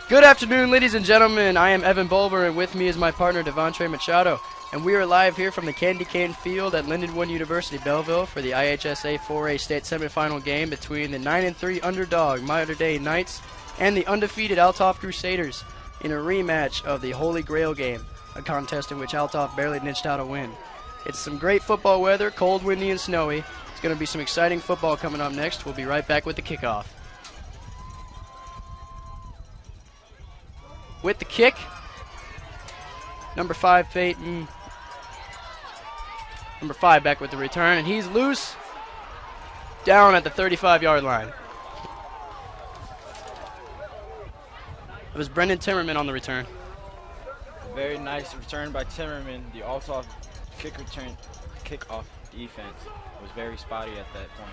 Good afternoon, ladies and gentlemen. I am Evan Bulber, and with me is my partner, Devontre Machado. And we are live here from the Candy Cane Field at Lindenwood University, Belleville, for the IHSA 4A state semifinal game between the 9-3 underdog Mater Dei Knights and the undefeated Althoff Crusaders in a rematch of the Holy Grail game, a contest in which Althoff barely niched out a win. It's some great football weather, cold, windy, and snowy. It's going to be some exciting football coming up next. We'll be right back with the kickoff. With the kick, number 5, Peyton. Number 5 back with the return, and he's loose down at the 35-yard line. It was Brendan Timmerman on the return. Very nice return by Timmerman. The Althoff kickoff defense was very spotty at that point.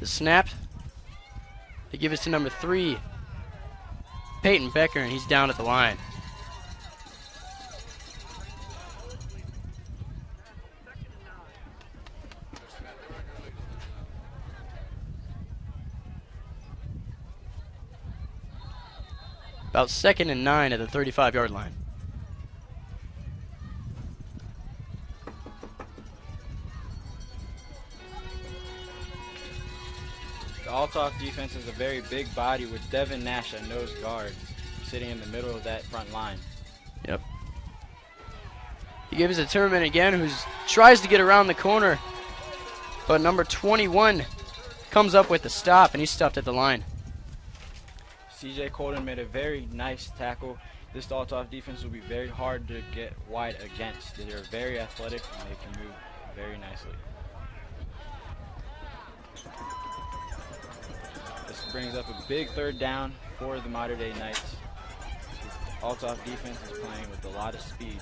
The snap. They give it to number 3, Peyton Becker, and he's down at the line. About 2nd and 9 at the 35-yard line. The Althoff defense is a very big body with Devin Nash at nose guard, sitting in the middle of that front line. Yep. He gives it to Timmerman again, who tries to get around the corner, but number 21 comes up with the stop, and he's stopped at the line. CJ Colden made a very nice tackle. This Althoff defense will be very hard to get wide against. They're very athletic and they can move very nicely. This brings up a big 3rd down for the Mater Dei Knights. Althoff defense is playing with a lot of speed.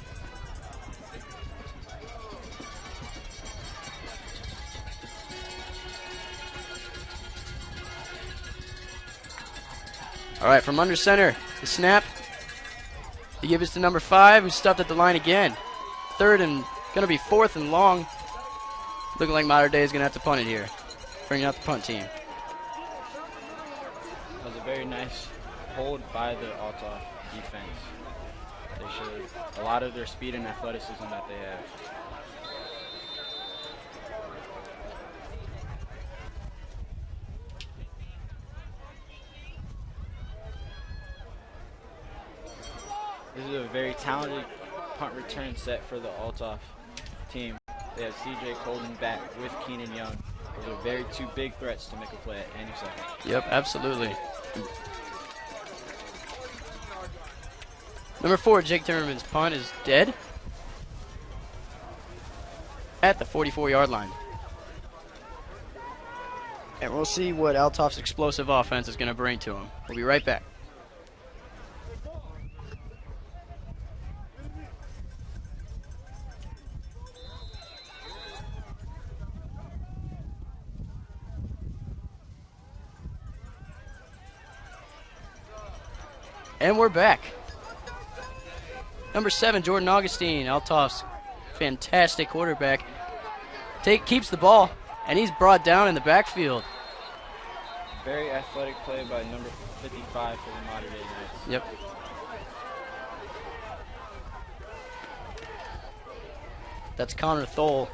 All right, from under center, the snap. He gives it to number 5, who's stopped at the line again. 3rd and going to be 4th and long. Looking like Mater Dei is going to have to punt it here. Bringing out the punt team. That was a very nice hold by the Althoff defense. They showed a lot of their speed and athleticism that they have. This is a very talented punt return set for the Althoff team. They have CJ Colden back with Keenan Young. Those are very 2 big threats to make a play at any second. Yep, absolutely. Number 4, Jake Timmerman's punt is dead at the 44-yard line. And we'll see what Althoff's explosive offense is going to bring to him. We'll be right back. And we're back. Number 7, Jordan Augustine, Althoff's fantastic quarterback, keeps the ball, and he's brought down in the backfield. Very athletic play by number 55 for the Mater Dei Knights. Yep. That's Connor Thole.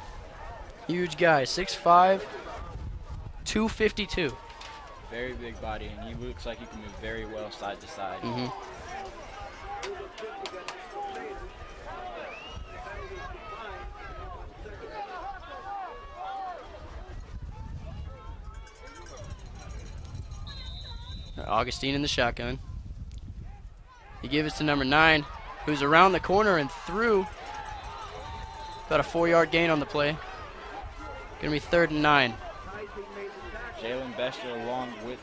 Huge guy, 6'5", 252. Very big body, and he looks like he can move very well side to side. Augustine in the shotgun. He gives it to number 9, who's around the corner and through. About a 4-yard gain on the play. Gonna be 3rd and 9. Jalen Bester, along with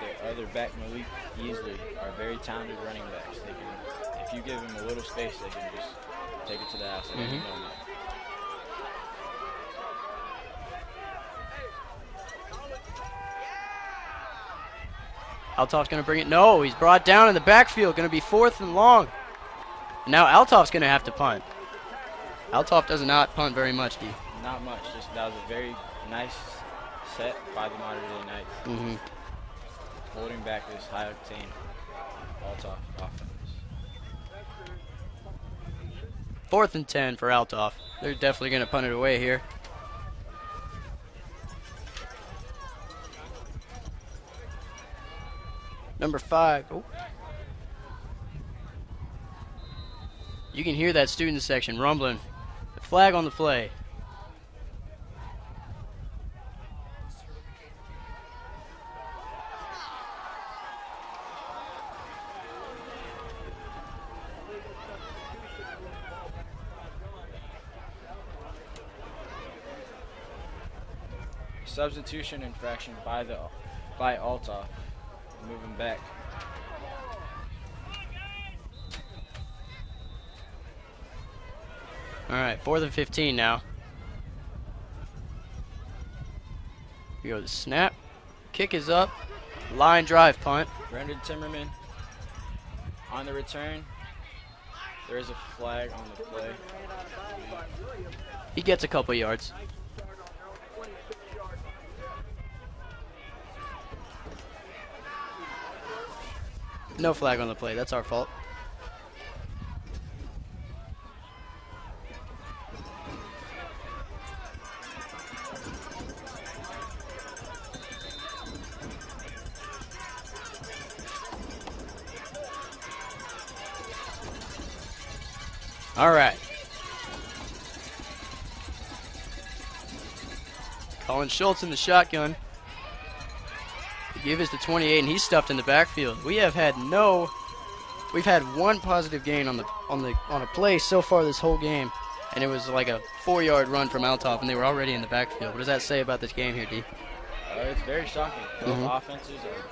their other back, Malik Easley, are very talented running backs. They can, if you give them a little space, they can just take it to the house at any moment. Althoff's going to bring it. No, he's brought down in the backfield. Going to be 4th and long. And now Althoff's going to have to punt. Althoff does not punt very much, D. Not much. Just that was a very nice set by the Mater Dei Knights. Holding back this high-octane Althoff offense. 4th and 10 for Althoff. They're definitely going to punt it away here. Number 5. Oh. You can hear that student section rumbling. The flag on the play. Substitution infraction by Althoff. Moving back. All right, 4th and 15 now. Here we go, the snap. Kick is up. Line drive punt. Brendan Timmerman on the return. There is a flag on the play. He gets a couple yards. No flag on the play. That's our fault. All right. Colin Schultz in the shotgun. He gave us the 28, and he's stuffed in the backfield. We've had one positive gain on a play so far this whole game, and it was like a 4-yard run from Althoff, and they were already in the backfield. What does that say about this game here, D? It's very shocking. Both offenses are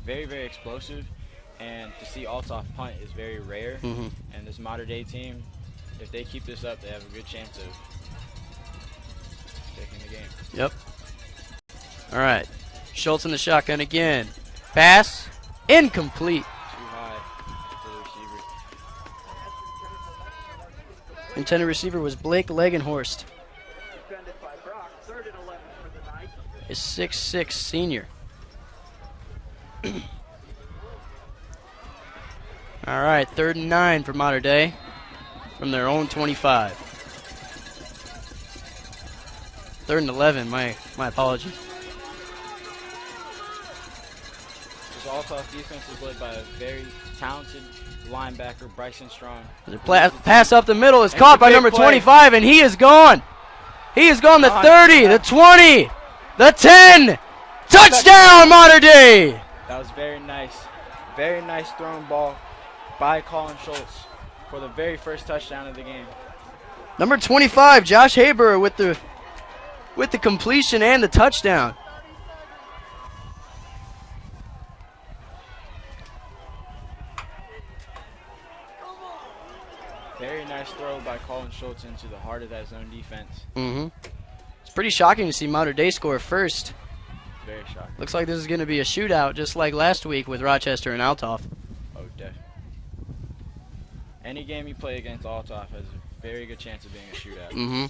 very, very explosive, and to see Althoff punt is very rare. And this Mater Dei team, if they keep this up, they have a good chance of taking the game. Yep. All right. Schultz in the shotgun again. Pass. Incomplete. Too high for the receiver. Intended receiver was Blake Legenhorst. A 6'6" senior. All right, 3rd and 9 for Mater Dei from their own 25. 3rd and 11. My apologies. This Althoff defense is led by a very talented linebacker, Bryson Strong. The pass up the middle is caught by number 25, and he is gone. He is gone. The 30, the 20, the 10. Touchdown, Mater Dei. That was very nice. Very nice thrown ball by Colin Schultz for the very first touchdown of the game. Number 25, Josh Haber with the completion and the touchdown. Very nice throw by Colin Schultz into the heart of that zone defense. It's pretty shocking to see Mater Dei score first. Very shocking. Looks like this is going to be a shootout just like last week with Rochester and Althoff. Oh, definitely. Any game you play against Althoff has a very good chance of being a shootout.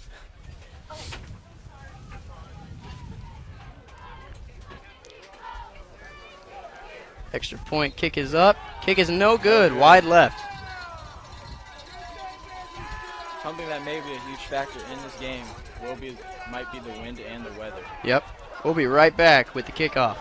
Extra point kick is up. Kick is no good. Wide left. Something that may be a huge factor in this game might be the wind and the weather. Yep. We'll be right back with the kickoff.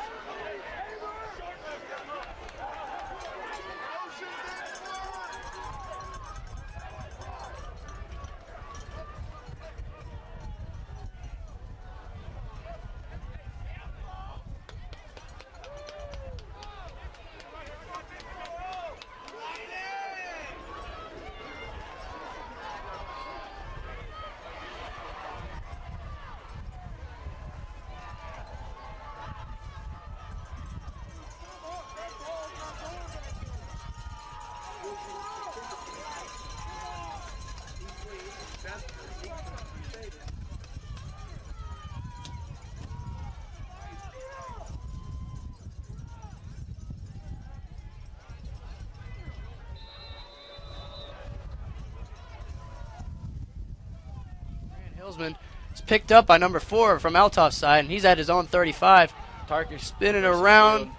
Salesman is picked up by number 4 from Althoff's side, and he's at his own 35. Tarkish Spinning around,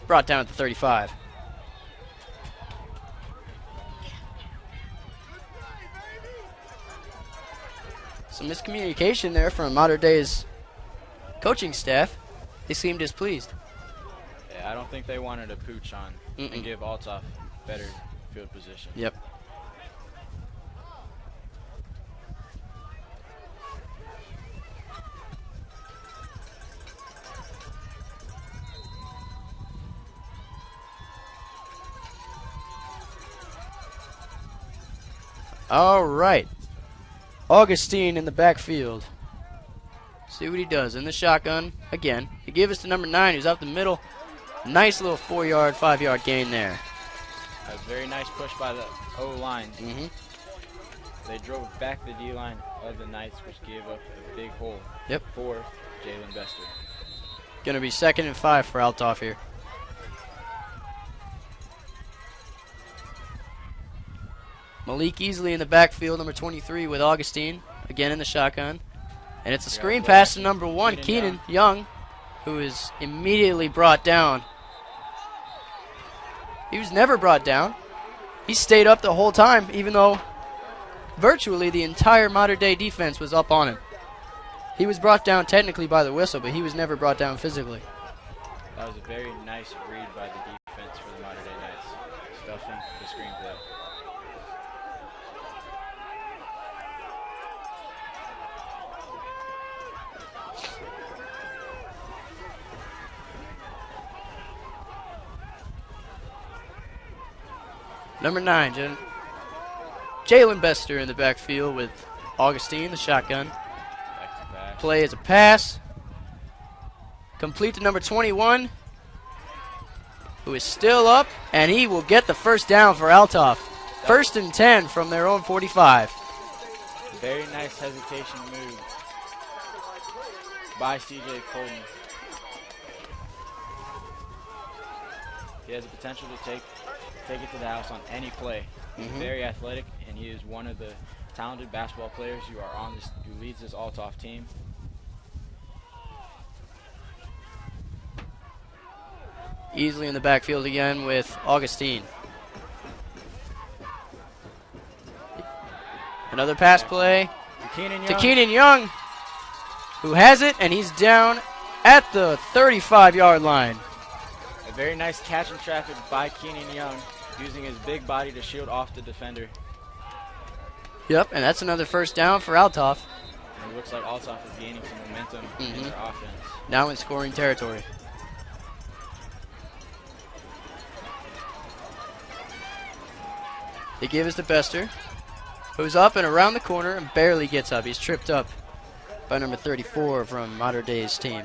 brought down at the 35. Some miscommunication there from Mater Dei's coaching staff. They seemed displeased. Yeah, I don't think they wanted to pooch on and give Althoff better field position. Yep. All right. Augustine in the backfield. See what he does in the shotgun. Again, he gives us to number 9, who's up the middle. Nice little 4-yard, 5-yard gain there. That was a very nice push by the O-line. They drove back the D-line of the Knights, which gave up a big hole for Jalen Bester. Going to be 2nd and 5 for Althoff here. Malik Easley in the backfield, number 23 with Augustine, again in the shotgun. And it's a screen pass to number 1, Keenan Young, who is immediately brought down. He was never brought down. He stayed up the whole time, even though virtually the entire Mater Dei defense was up on him. He was brought down technically by the whistle, but he was never brought down physically. That was a very nice read by the defense for the Mater Dei Knights, stuffing the screen play. Number 9, Jalen Bester in the backfield with Augustine, the shotgun. Play as a pass. Complete to number 21, who is still up, and he will get the first down for Althoff. 1st and 10 from their own 45. Very nice hesitation move by C.J. Colton. He has the potential to take it to the house on any play. He's very athletic, and he is one of the talented basketball players who leads this Althoff team. Easily in the backfield again with Augustine. Another pass play to Keenan Young, who has it, and he's down at the 35-yard line. A very nice catch in traffic by Keenan Young, using his big body to shield off the defender. Yep, and that's another first down for Althoff. And it looks like Althoff is gaining some momentum in their offense. Now in scoring territory. They give us to Bester, who's up and around the corner and barely gets up. He's tripped up by number 34 from Mater Dei's team.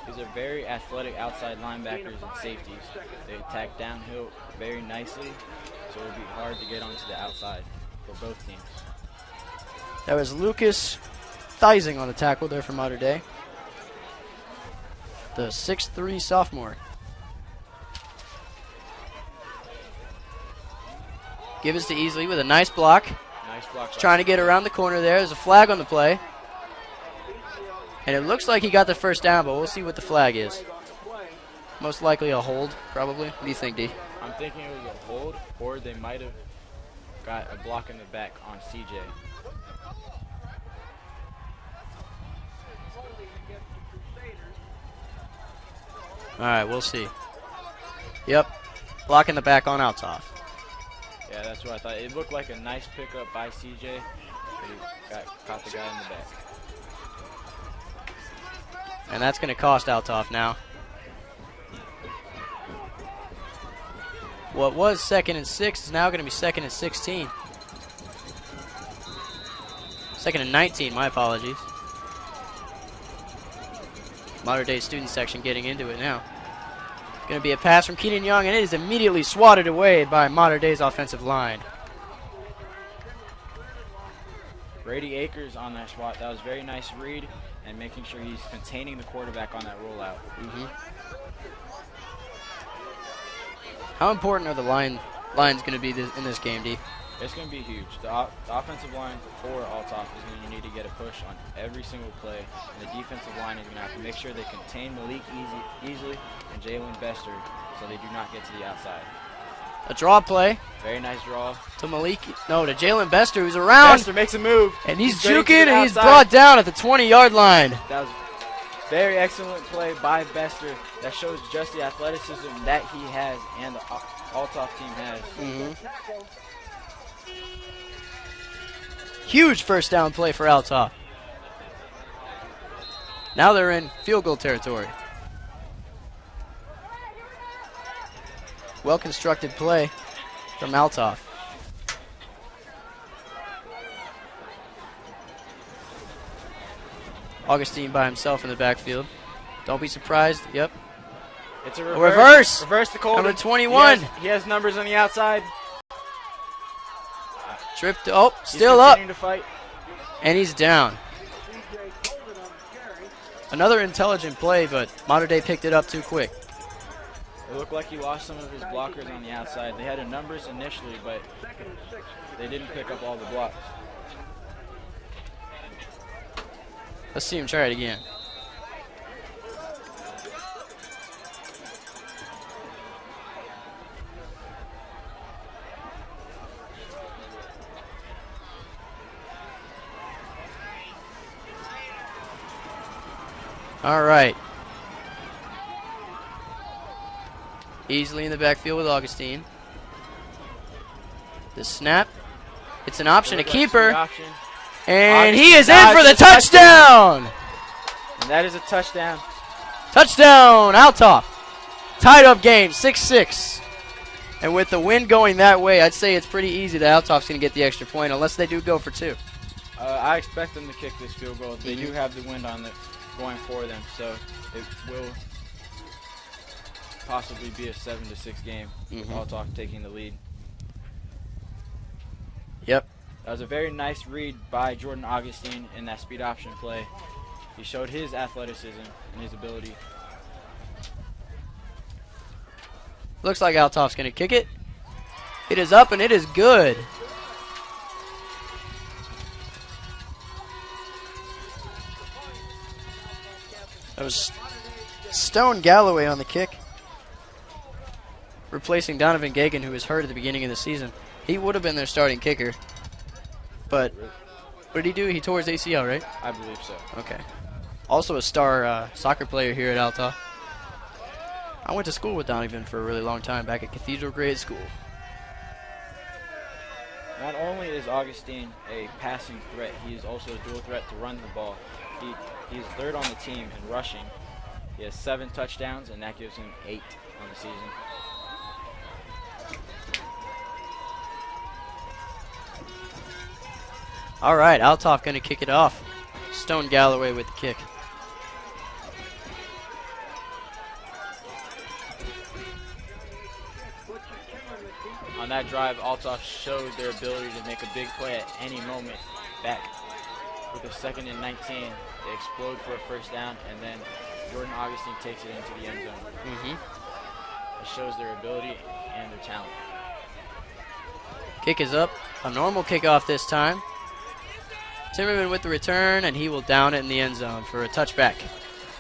These are very athletic outside linebackers and safeties. They attack downhill very nicely, so it'll be hard to get onto the outside for both teams. That was Lucas Theising on the tackle there for Mater Dei, the 6'3" sophomore. Give us to Easley with a nice block. Nice block. Trying to get around the corner there. There's a flag on the play. And it looks like he got the first down, but we'll see what the flag is. Most likely a hold, probably. What do you think, D? I'm thinking it was a hold, or they might have got a block in the back on CJ. All right, we'll see. Yep, block in the back on Althoff. Yeah, that's what I thought. It looked like a nice pickup by CJ, but he caught the guy in the back. And that's going to cost Althoff now. What was 2nd and 6 is now going to be 2nd and 16. 2nd and 19, my apologies. Mater Dei student section getting into it now. Going to be a pass from Keenan Young, and it is immediately swatted away by Mater Dei's offensive line. Brady Akers on that swat. That was a very nice read, and making sure he's containing the quarterback on that rollout. How important are the lines going to be in this game, D? It's going to be huge. The offensive line for Althoff is going to need to get a push on every single play, and the defensive line is going to have to make sure they contain Malik easily and Jalen Bester so they do not get to the outside. A draw play. Very nice draw. To Malik. No, to Jalen Bester, who's around. Bester makes a move. And he's getting juking, to the and he's outside. brought down at the 20-yard line. That was very excellent play by Bester. That shows just the athleticism that he has and the Althoff team has. Huge first down play for Althoff. Now they're in field goal territory. Well-constructed play from Althoff. Augustine by himself in the backfield. Don't be surprised. Yep. It's a reverse. Reverse to Colton. Number 21. He has numbers on the outside. Tripped. Oh, He's still up. continuing to fight. And he's down. Another intelligent play, but Mater Dei picked it up too quick. It looked like he lost some of his blockers on the outside. They had numbers initially, but they didn't pick up all the blocks. Let's see him try it again. All right. Easily in the backfield with Augustine. The snap. It's an option, a keeper. And he is in for the touchdown. And that is a touchdown. Touchdown, Althoff. Tied up game, 6-6. And with the wind going that way, I'd say it's pretty easy that Althoff's going to get the extra point, unless they do go for two. I expect them to kick this field goal. They do have the wind on the going for them, so it will possibly be a 7-6 game with Althoff taking the lead. Yep. That was a very nice read by Jordan Augustine in that speed option play. He showed his athleticism and his ability. Looks like Althoff's going to kick it. It is up and it is good. That was Stone Galloway on the kick, replacing Donovan Gagan, who was hurt at the beginning of the season. He would have been their starting kicker, but what did he do? He tore his ACL, right? I believe so. Okay. Also a star soccer player here at Althoff. I went to school with Donovan for a really long time, back at Cathedral Grade School. Not only is Augustine a passing threat, he is also a dual threat to run the ball. He's third on the team in rushing. He has 7 touchdowns, and that gives him 8 on the season. All right, Althoff going to kick it off. Stone Galloway with the kick. On that drive, Althoff showed their ability to make a big play at any moment back. With a 2nd and 19, they explode for a first down, and then Jordan Augustine takes it into the end zone. It shows their ability and their talent. Kick is up. A normal kickoff this time. Timmerman with the return, and he will down it in the end zone for a touchback.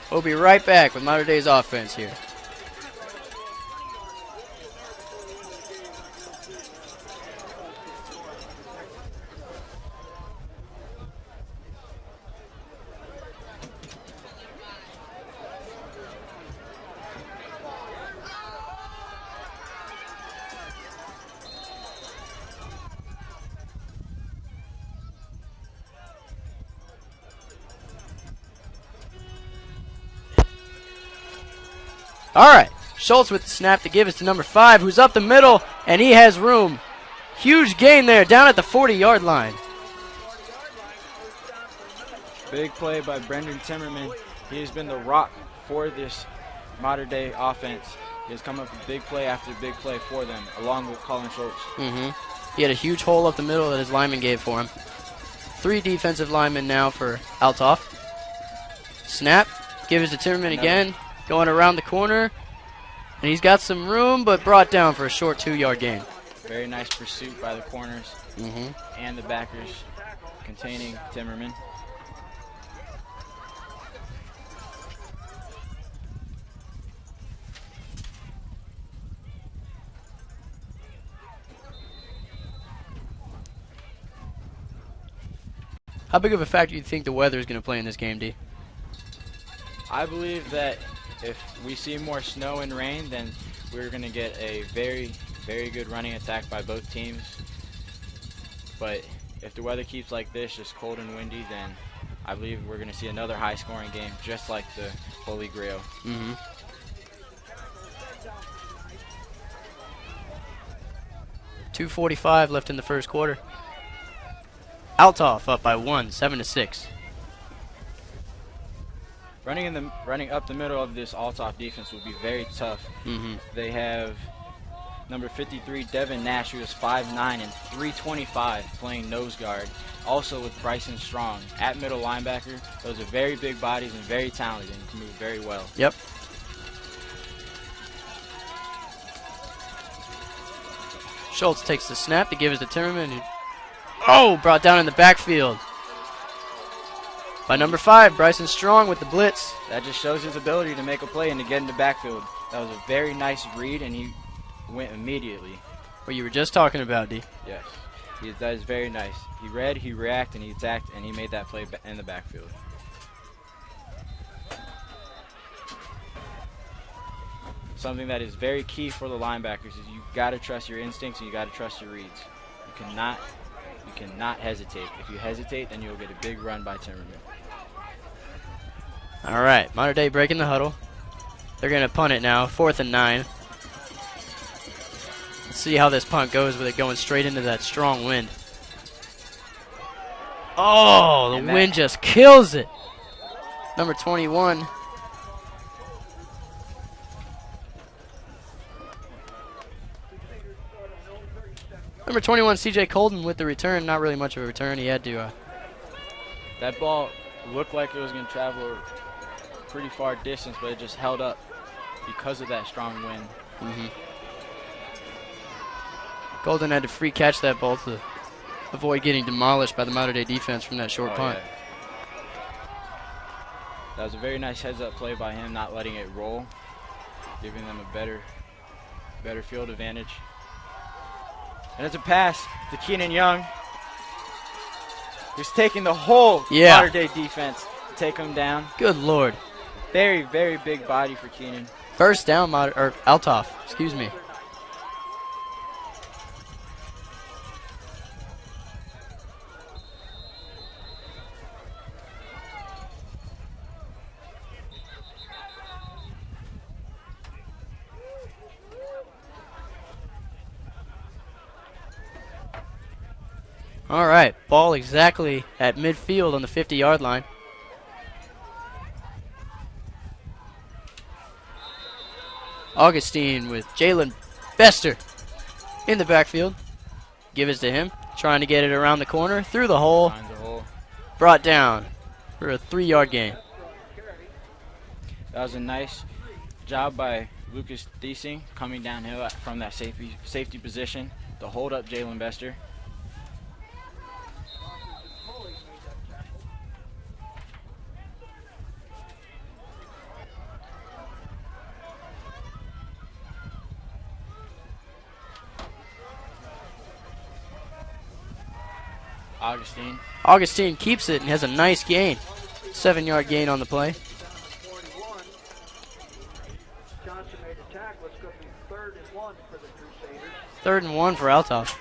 We'll be right back with Mater Dei's offense here. All right, Schultz with the snap to give us to number 5, who's up the middle, and he has room. Huge gain there, down at the 40-yard line. Big play by Brendan Timmerman. He has been the rock for this Mater Dei offense. He has come up with big play after big play for them, along with Colin Schultz. He had a huge hole up the middle that his lineman gave for him. 3 defensive linemen now for Althoff. Snap, give it to Timmerman again. Going around the corner, and he's got some room, but brought down for a short 2-yard gain. Very nice pursuit by the corners and the backers containing Timmerman. How big of a factor do you think the weather is going to play in this game, D? I believe that if we see more snow and rain, then we're going to get a very, very good running attack by both teams. But if the weather keeps like this, just cold and windy, then I believe we're going to see another high-scoring game, just like the Holy Grail. 2:45 left in the first quarter. Althoff up by 1, 7-6. Running up the middle of this Althoff defense will be very tough. They have number 53 Devin Nash, who is 5'9" and 325, playing nose guard. Also with Bryson Strong at middle linebacker. Those are very big bodies and very talented and can move very well. Yep. Schultz takes the snap to give it to Timmerman. Oh, brought down in the backfield by number 5, Bryson Strong with the blitz. That just shows his ability to make a play and to get in the backfield. That was a very nice read, and he went immediately. What you were just talking about, D. Yes, that is very nice. He read, he reacted, and he attacked, and he made that play in the backfield. Something that is very key for the linebackers is you got to trust your instincts and you got to trust your reads. You cannot hesitate. If you hesitate, then you'll get a big run by Timmerman. All right, Mater Dei breaking the huddle. They're going to punt it now, 4th and 9. Let's see how this punt goes with it going straight into that strong wind. Oh, the wind just kills it. Number 21. Number 21, CJ Colden with the return. Not really much of a return. He had to. That ball looked like it was going to travel a pretty far distance, but it just held up because of that strong wind. Golden had to free catch that ball to avoid getting demolished by the Mater Dei defense from that short punt. Yeah. That was a very nice heads-up play by him, not letting it roll, giving them a better field advantage. And it's a pass to Keenan Young, who's taking the whole Mater Dei defense to take him down. Good Lord. Very, very big body for Keenan. First down, Althoff, excuse me. All right, ball exactly at midfield on the 50-yard line. Augustine with Jalen Bester in the backfield. Give it to him, trying to get it around the corner, through the hole. Brought down for a 3-yard gain. That was a nice job by Lucas Thiesing coming downhill from that safety position to hold up Jalen Bester. Augustine keeps it and has a nice gain. 7-yard gain on the play. Johnson made a tackle. It's going to be 3rd and 1 for the Crusaders. 3rd and 1 for Althoff.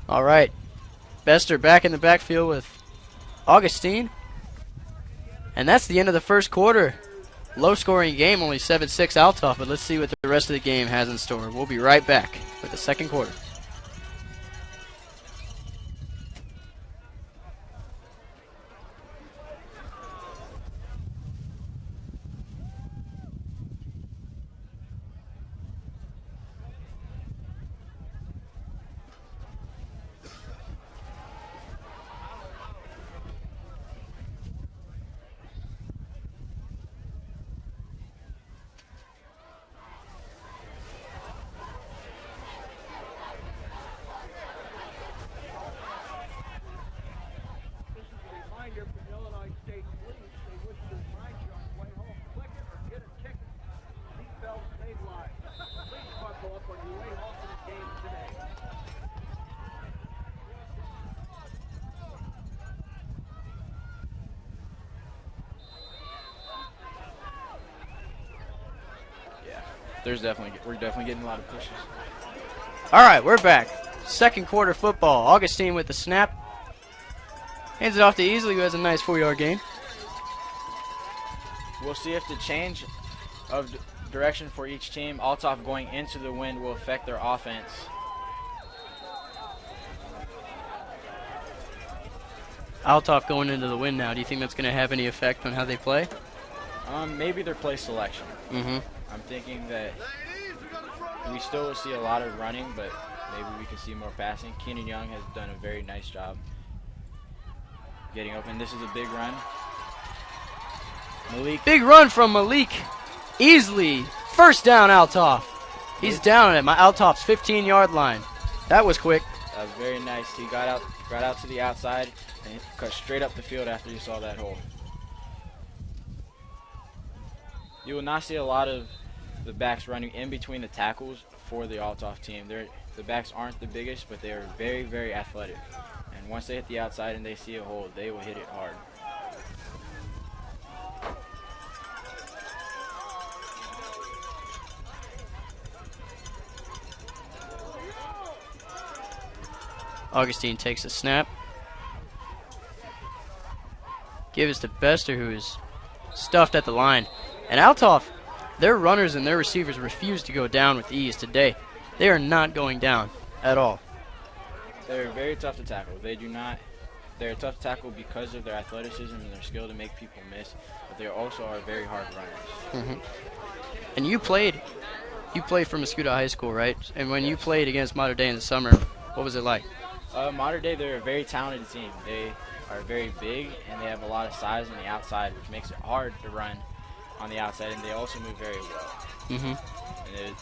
All right. Bester back in the backfield with Augustine. And that's the end of the first quarter. Low-scoring game, only 7-6 Althoff, but let's see what the rest of the game has in store. We'll be right back with the second quarter. we're definitely getting a lot of pushes. All right, we're back. Second quarter football. Augustine with the snap. Hands it off to Easley, who has a nice 4-yard gain. We'll see if the change of direction for each team, Althoff going into the wind, will affect their offense. Althoff going into the wind now. Do you think that's going to have any effect on how they play? Maybe their play selection. Mm-hmm. I'm thinking that we still will see a lot of running, but maybe we can see more passing. Keenan Young has done a very nice job getting open. This is a big run. Malik. Big run from Malik. Easily. First down, Althoff. He's down at my Althoff's 15-yard line. That was quick. That was very nice. He got out to the outside and cut straight up the field after he saw that hole. You will not see a lot of the backs running in between the tackles for the Althoff team. The backs aren't the biggest, but they are very, very athletic. And once they hit the outside and they see a hole, they will hit it hard. Augustine takes a snap. Gives to Bester, who is stuffed at the line. And Althoff, their runners and their receivers refuse to go down with ease today. They are not going down at all. They're very tough to tackle. They're tough to tackle because of their athleticism and their skill to make people miss, but they also are very hard runners. Mm-hmm. And you played for Muscuda High School, right? And when you played against Mater Dei in the summer, what was it like? Mater Dei, they're a very talented team. They are very big and they have a lot of size on the outside, which makes it hard to run on the outside, and they also move very well. Mm-hmm. And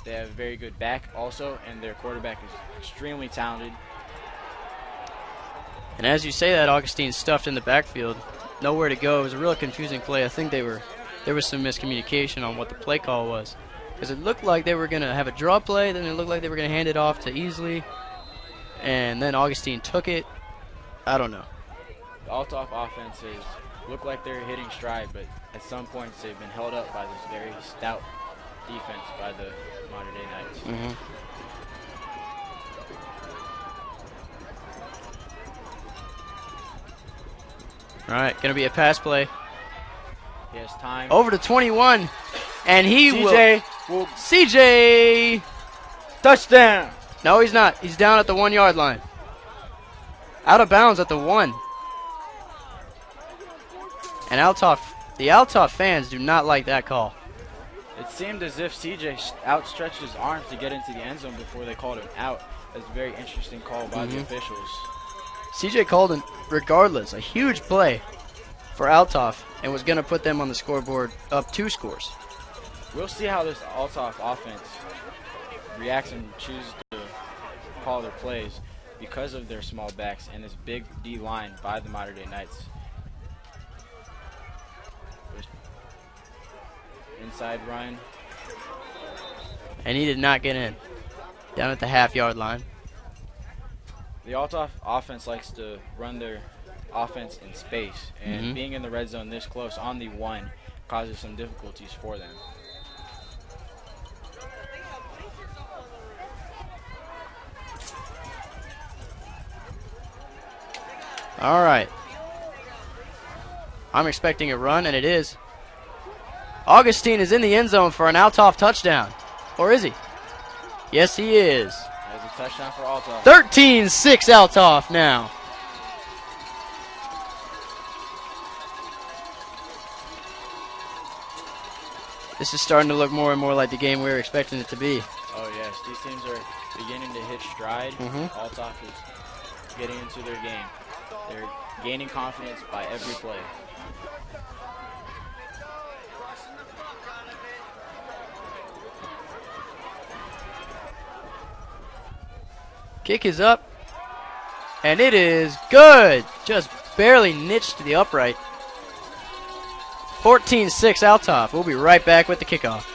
they have a very good back also, and their quarterback is extremely talented. And as you say that, Augustine's stuffed in the backfield. Nowhere to go. It was a real confusing play. I think there was some miscommunication on what the play call was. Because it looked like they were going to have a draw play, then it looked like they were going to hand it off to Easley, and then Augustine took it. I don't know. The Althoff offenses look like they're hitting stride, but at some points they've been held up by this very stout defense by the Mater Dei Knights. Mm-hmm. All right, going to be a pass play. He has time. Over to 21, and he CJ will. CJ! Touchdown! No, he's not. He's down at the 1-yard line. Out of bounds at the 1. And the Althoff fans do not like that call. It seemed as if CJ outstretched his arms to get into the end zone before they called him out. That's a very interesting call by the officials. CJ called it, regardless, a huge play for Althoff and was going to put them on the scoreboard up 2 scores. We'll see how this Althoff offense reacts and chooses to call their plays because of their small backs and this big D line by the Mater Dei Knights. Inside run. And he did not get in. Down at the half-yard line. The Althoff offense likes to run their offense in space, and being in the red zone this close on the 1 causes some difficulties for them. All right. I'm expecting a run, and it is. Augustine is in the end zone for an Althoff touchdown. Or is he? Yes, he is. That is a touchdown for Althoff. 13-6 Althoff now. This is starting to look more and more like the game we were expecting it to be. Oh, yes. These teams are beginning to hit stride. Althoff is getting into their game. They're gaining confidence by every play. Kick is up, and it is good. Just barely niched the upright. 14-6 Althoff. We'll be right back with the kickoff.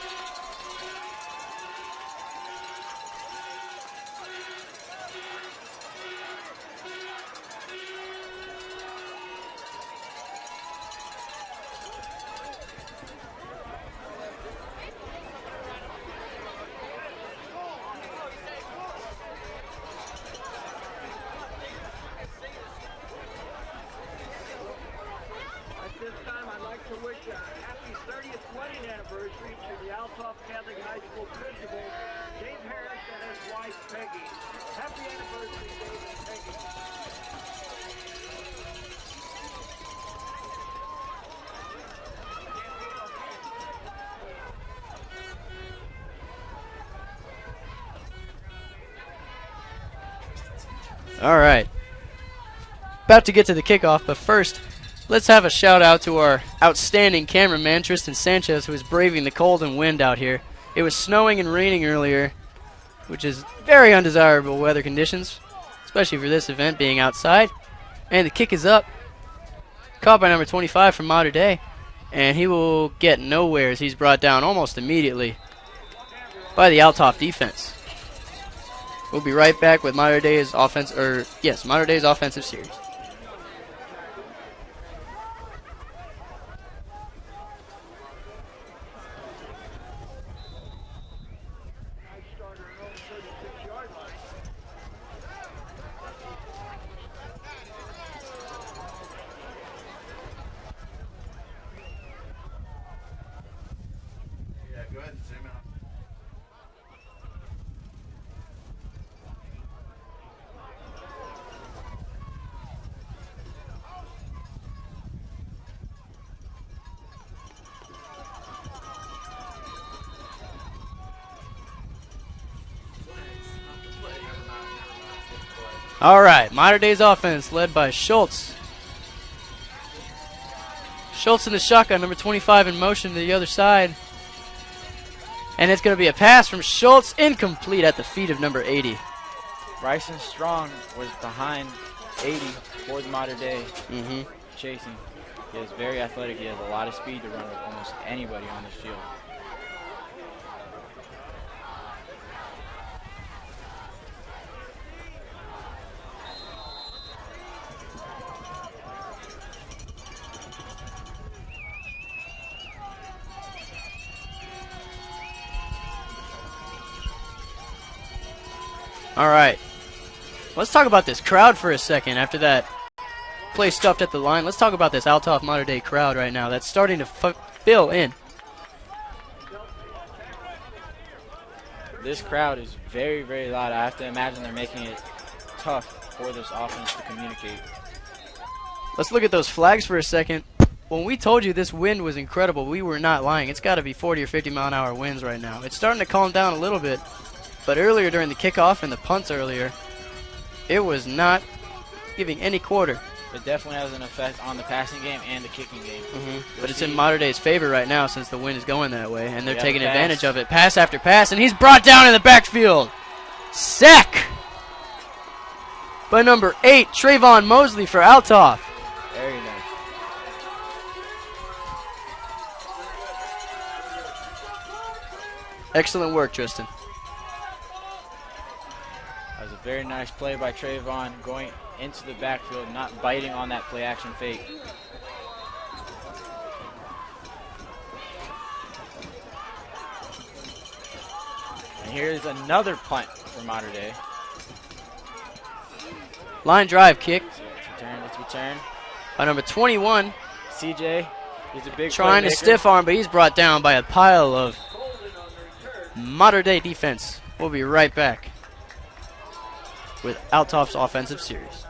Catholic High School principal, Dave Harris, and his wife, Peggy. Happy anniversary, Dave and Peggy. All right. About to get to the kickoff, but first, let's have a shout out to our outstanding cameraman, Tristan Sanchez, who is braving the cold and wind out here. It was snowing and raining earlier, which is very undesirable weather conditions, especially for this event being outside. And the kick is up. Caught by number 25 from Mater Dei, and he will get nowhere as he's brought down almost immediately by the Althoff defense. We'll be right back with Mater Dei's Mater Dei's offensive series. All right, Mater Dei's offense led by Schultz. Schultz in the shotgun, number 25 in motion to the other side. And it's going to be a pass from Schultz, incomplete at the feet of number 80. Bryson Strong was behind 80 for the Mater Dei chasing. He is very athletic. He has a lot of speed to run with almost anybody on this field. All right, let's talk about this crowd for a second. After that play stuffed at the line, let's talk about this Althoff Mater Dei crowd right now. That's starting to fill in. This crowd is very, very loud. I have to imagine they're making it tough for this offense to communicate. Let's look at those flags for a second. When we told you this wind was incredible, we were not lying. It's got to be 40 or 50 mile an hour winds right now. It's starting to calm down a little bit. But earlier during the kickoff and the punts earlier, it was not giving any quarter. It definitely has an effect on the passing game and the kicking game. But it's in Mater Dei's favor right now since the wind is going that way, and they're taking advantage of it. Pass after pass, and he's brought down in the backfield. Sack by number 8, Trayvon Mosley for Althoff. Very nice. Excellent work, Tristan. That was a very nice play by Trayvon, going into the backfield, not biting on that play action fake. And here's another punt for Mater Dei. Line drive kick. It's returned. By number 21. CJ is a big trying to stiff arm, but he's brought down by a pile of Mater Dei defense. We'll be right back with Althoff's offensive series.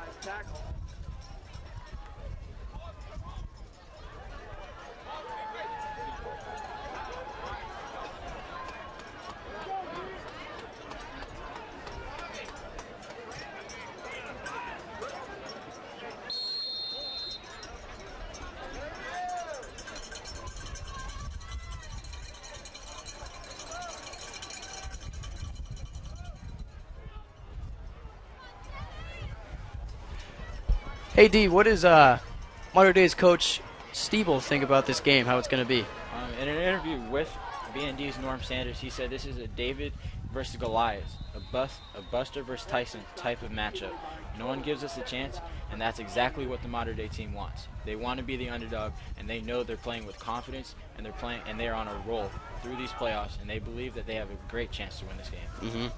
Hey D, what does Mater Dei's coach Stiebel think about this game, how it's going to be? In an interview with BND's Norm Sanders, he said this is a David versus Goliath, a Buster versus Tyson type of matchup. No one gives us a chance, and that's exactly what the Mater Dei team wants. They want to be the underdog, and they know they're playing with confidence, and they're on a roll through these playoffs, and they believe that they have a great chance to win this game.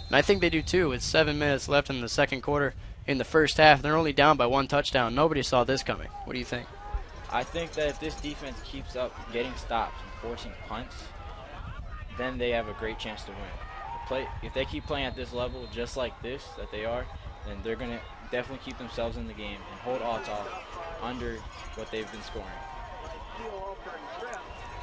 And I think they do too. With 7 minutes left in the second quarter. In the first half, they're only down by 1 touchdown. Nobody saw this coming. What do you think? I think that if this defense keeps up getting stops and forcing punts, then they have a great chance to win. If they keep playing at this level just like this that they are, then they're going to definitely keep themselves in the game and hold Althoff under what they've been scoring.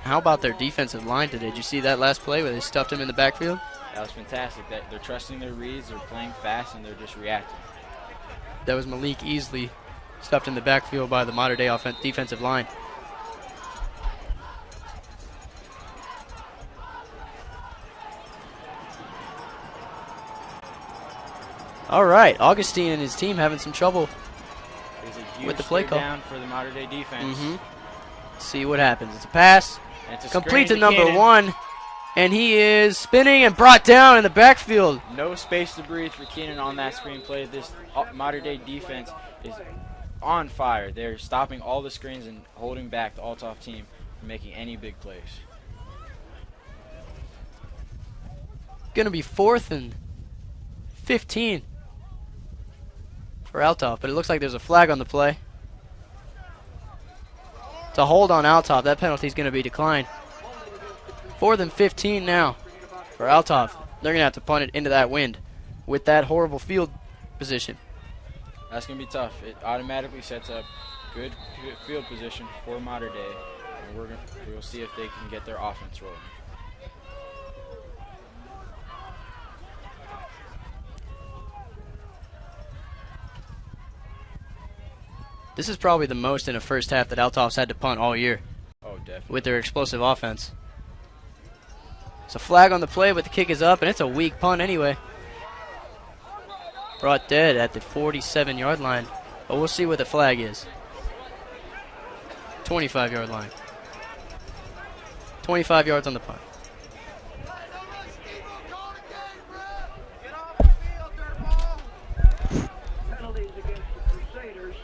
How about their defensive line today? Did you see that last play where they stuffed him in the backfield? That was fantastic. They're trusting their reads, they're playing fast, and they're just reacting. That was Malik Easley stuffed in the backfield by the Mater Dei defensive line. All right, Augustine and his team having some trouble There's a huge with the play call. down for the Mater Dei defense. See what happens. It's a pass. And it's a Complete to screen number Cannon. 1. And he is spinning and brought down in the backfield. No space to breathe for Keenan on that screen play. This Mater Dei defense is on fire. They're stopping all the screens and holding back the Althoff team from making any big plays. Going to be 4th and 15 for Althoff, but it looks like there's a flag on the play. It's a hold on Althoff. That penalty is going to be declined. 4th and 15 now for Althoff. They're going to have to punt it into that wind with that horrible field position. That's going to be tough. It automatically sets up good field position for Mater Dei, and we'll see if they can get their offense rolling. This is probably the most in a first half that Althoff's had to punt all year Oh, definitely. with their explosive offense. It's a flag on the play, but the kick is up, and it's a weak punt anyway. Brought dead at the 47-yard line, but we'll see what the flag is. 25-yard line. 25 yards on the punt. Penalties against the Crusaders.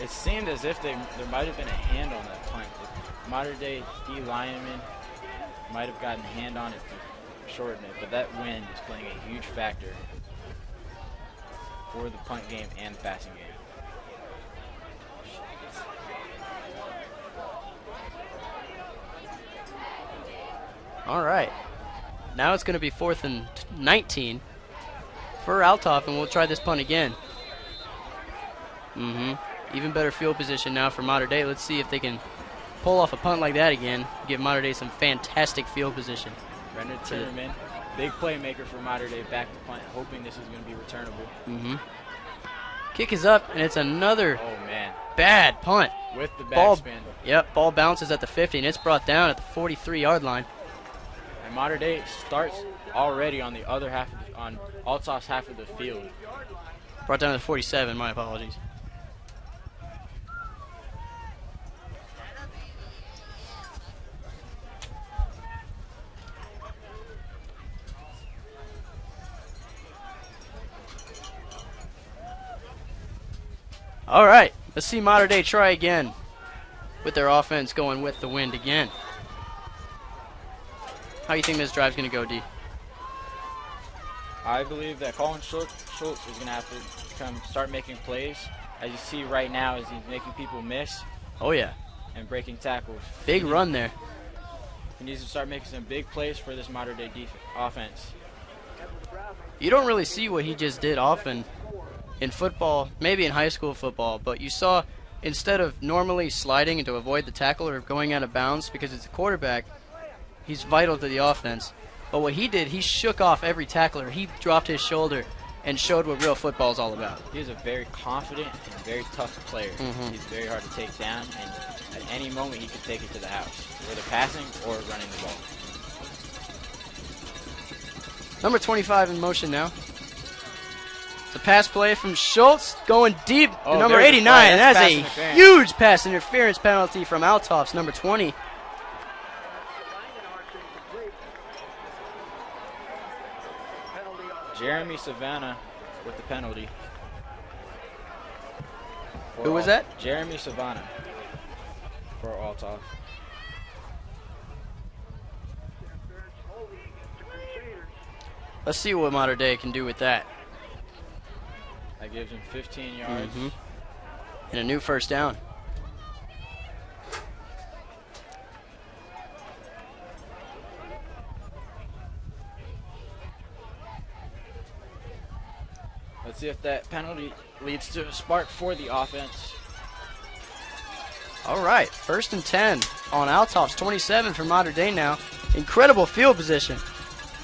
It seemed as if there might have been a hand on that punt. The Mater Dei D lineman might have gotten a hand on it to shorten it, but that wind is playing a huge factor for the punt game and the passing game. All right. Now it's going to be 4th and 19 for Althoff, and we'll try this punt again. Even better field position now for Mater Dei. Let's see if they can pull off a punt like that again. Give Mater Dei some fantastic field position. Renner Timmerman, big playmaker for Mater Dei, back to punt, hoping this is going to be returnable. Kick is up, and it's another Oh, man. bad punt. With the Ball, backspin. yep, ball bounces at the 50, and it's brought down at the 43-yard line. And Mater Dei starts already on the other half, on Althoff's half of the field. Brought down to 47, my apologies. All right, let's see Mater Dei try again with their offense going with the wind again. How do you think this drive's going to go, D? I believe that Colin Schultz is going to have to start making plays. As you see right now, as he's making people miss Oh, yeah. and breaking tackles. Big run there. He needs to start making some big plays for this Mater Dei offense. You don't really see what he just did often in football, maybe in high school football, but you saw instead of normally sliding and to avoid the tackle or going out of bounds because it's a quarterback, he's vital to the offense. But what he did, he shook off every tackler. He dropped his shoulder and showed what real football is all about. He is a very confident and very tough player. He's very hard to take down, and at any moment he could take it to the house, whether passing or running the ball. Number 25 in motion now. It's a pass play from Schultz going deep to Oh, number there's a 89. flag. And That's that's pass a interference. huge pass interference penalty from Althoff's number 20. Jeremy Savannah with the penalty. Who was that? Jeremy Savannah for Althoff. Let's see what Mater Dei can do with that. That gives him 15 yards. And a new first down. see if that penalty leads to a spark for the offense. All right, 1st and 10 on Althoff's 27 for Mater Dei now. Incredible field position.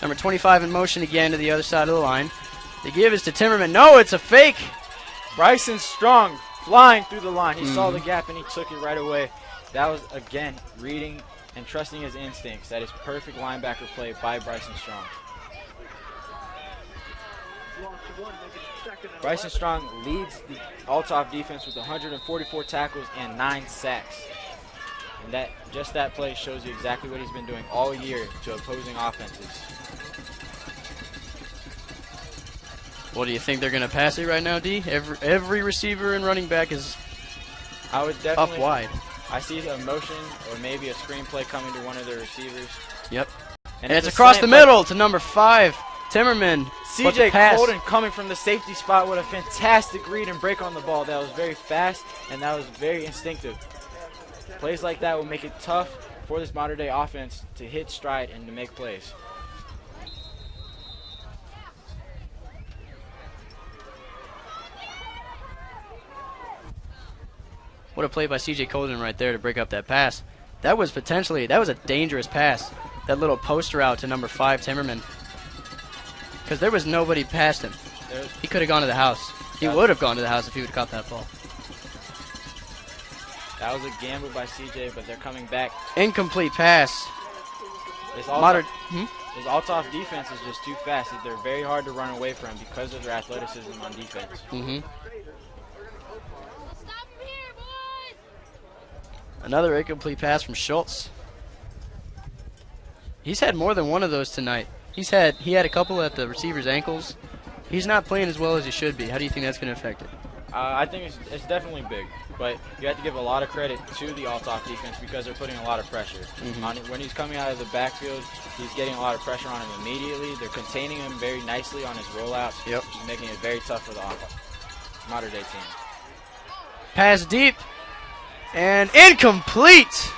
Number 25 in motion again to the other side of the line. The give is to Timmerman. No, it's a fake. Bryson Strong flying through the line. He saw the gap and he took it right away. That was, again, reading and trusting his instincts. That is perfect linebacker play by Bryson Strong. Bryson Strong leads the Althoff defense with 144 tackles and 9 sacks. And that play shows you exactly what he's been doing all year to opposing offenses. What do you think they're going to pass it right now, D? Every receiver and running back is up wide. I see a motion or maybe a screen play coming to one of the receivers. Yep. And it's across the middle to number 5, Timmerman. CJ Colden coming from the safety spot with a fantastic read and break on the ball. That was very fast and that was very instinctive. Plays like that will make it tough for this Mater Dei offense to hit stride and to make plays. What a play by CJ Colden right there to break up that pass. That was a dangerous pass. That little post route to number 5, Timmerman. Because there was nobody past him. He could have gone to the house. He would have gone to the house if he would have caught that ball. That was a gamble by CJ, but they're coming back. Incomplete pass. This Althoff defense is just too fast. They're very hard to run away from because of their athleticism on defense. Another incomplete pass from Schultz. He's had more than one of those tonight. He had a couple at the receiver's ankles. He's not playing as well as he should be. How do you think that's going to affect it? I think it's definitely big, but you have to give a lot of credit to the Althoff defense because they're putting a lot of pressure. When he's coming out of the backfield, he's getting a lot of pressure on him immediately. They're containing him very nicely on his rollouts. Yep. Making it very tough for the Mater Dei team. Pass deep and incomplete.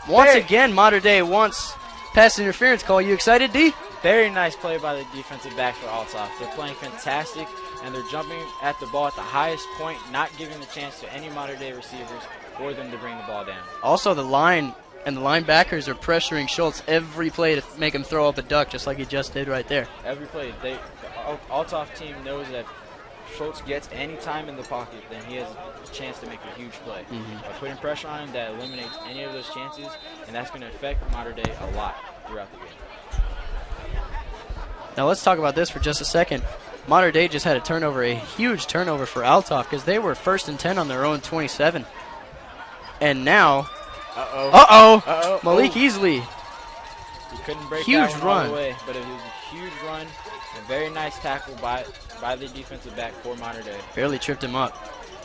Once again, Mater Dei wants pass interference call. You excited, D? Very nice play by the defensive backs for Althoff. They're playing fantastic, and they're jumping at the ball at the highest point, not giving the chance to any Mater Dei receivers for them to bring the ball down. Also, the line and the linebackers are pressuring Schultz every play to make him throw up a duck, just like he just did right there. Every play. The Althoff team knows that if Schultz gets any time in the pocket, then he has a chance to make a huge play. By putting pressure on him, that eliminates any of those chances, and that's going to affect Mater Dei a lot throughout the game. Now let's talk about this for just a second. Mater Dei just had a turnover, a huge turnover for Althoff because they were 1st and 10 on their own 27. And now, Malik Easley. He couldn't break huge that one run. all the way, but it was a huge run. A very nice tackle by the defensive back for Mater Dei. Barely tripped him up.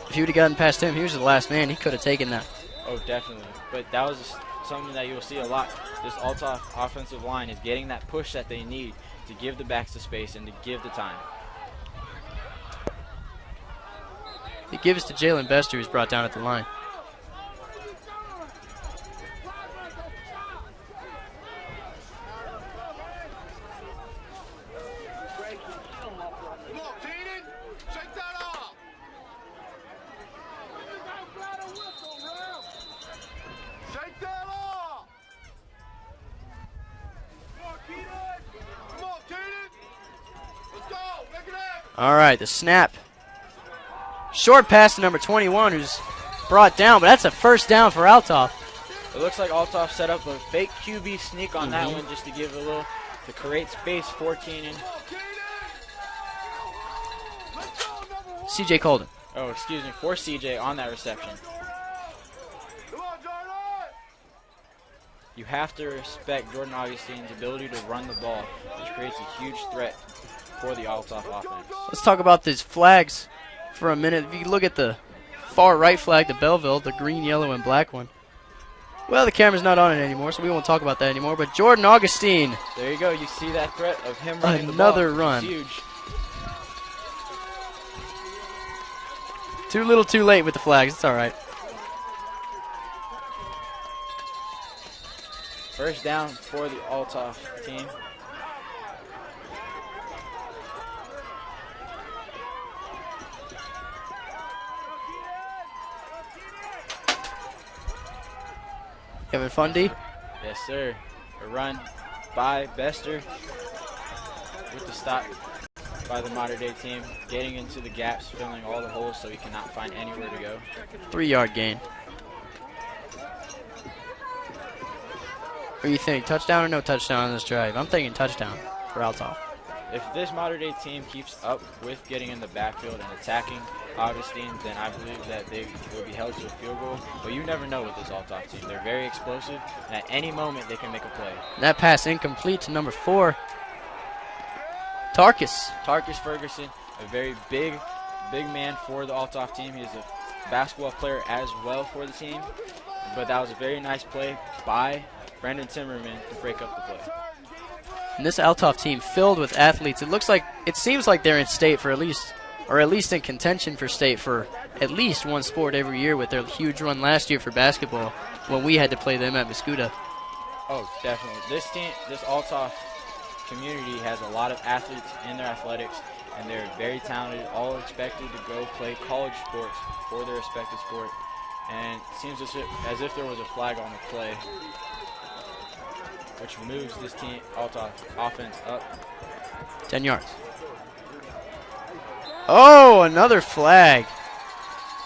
If he would have gotten past him, he was the last man. He could have taken that. Oh, definitely. But that was something that you'll see a lot. This Althoff offensive line is getting that push that they need to give the backs the space and to give the time. He gives to Jalen Bester, who's brought down at the line. All right, the snap. Short pass to number 21, who's brought down, but that's a first down for Althoff. It looks like Althoff set up a fake QB sneak on that one just to give to create space for Keenan. CJ Colden. Oh, excuse me, for CJ on that reception. You have to respect Jordan Augustine's ability to run the ball, which creates a huge threat for the Althoff offense. Let's talk about these flags for a minute. If you look at the far right flag to Belleville, the green, yellow, and black one. Well, the camera's not on it anymore, so we won't talk about that anymore. But Jordan Augustine. There you go. You see that threat of him running another the ball. run. Huge. Too little, too late with the flags. It's all right. First down for the Althoff team. Having fun, D? Yes, sir. A run by Bester with the stop by the Modern Day team, getting into the gaps, filling all the holes so he cannot find anywhere to go. 3-yard gain. What do you think? Touchdown or no touchdown on this drive? I'm thinking touchdown for Althoff. If this Modern Day team keeps up with getting in the backfield and attacking Augustine, then I believe that they will be held to a field goal. But you never know with this Althoff team. They're very explosive, and at any moment they can make a play. That pass incomplete to number 4. Tarkus Ferguson, a very big man for the Althoff team. He's a basketball player as well for the team. But that was a very nice play by Brandon Timmerman to break up the play. And this Althoff team filled with athletes. It seems like they're in state for at least in contention for state for at least one sport every year with their huge run last year for basketball when we had to play them at Mascuda. Oh, definitely. This team, this Althoff community has a lot of athletes in their athletics, and they're very talented, all expected to go play college sports for their respective sport. And it seems as if there was a flag on the play, which moves this team Althoff offense up 10 yards. Oh, another flag.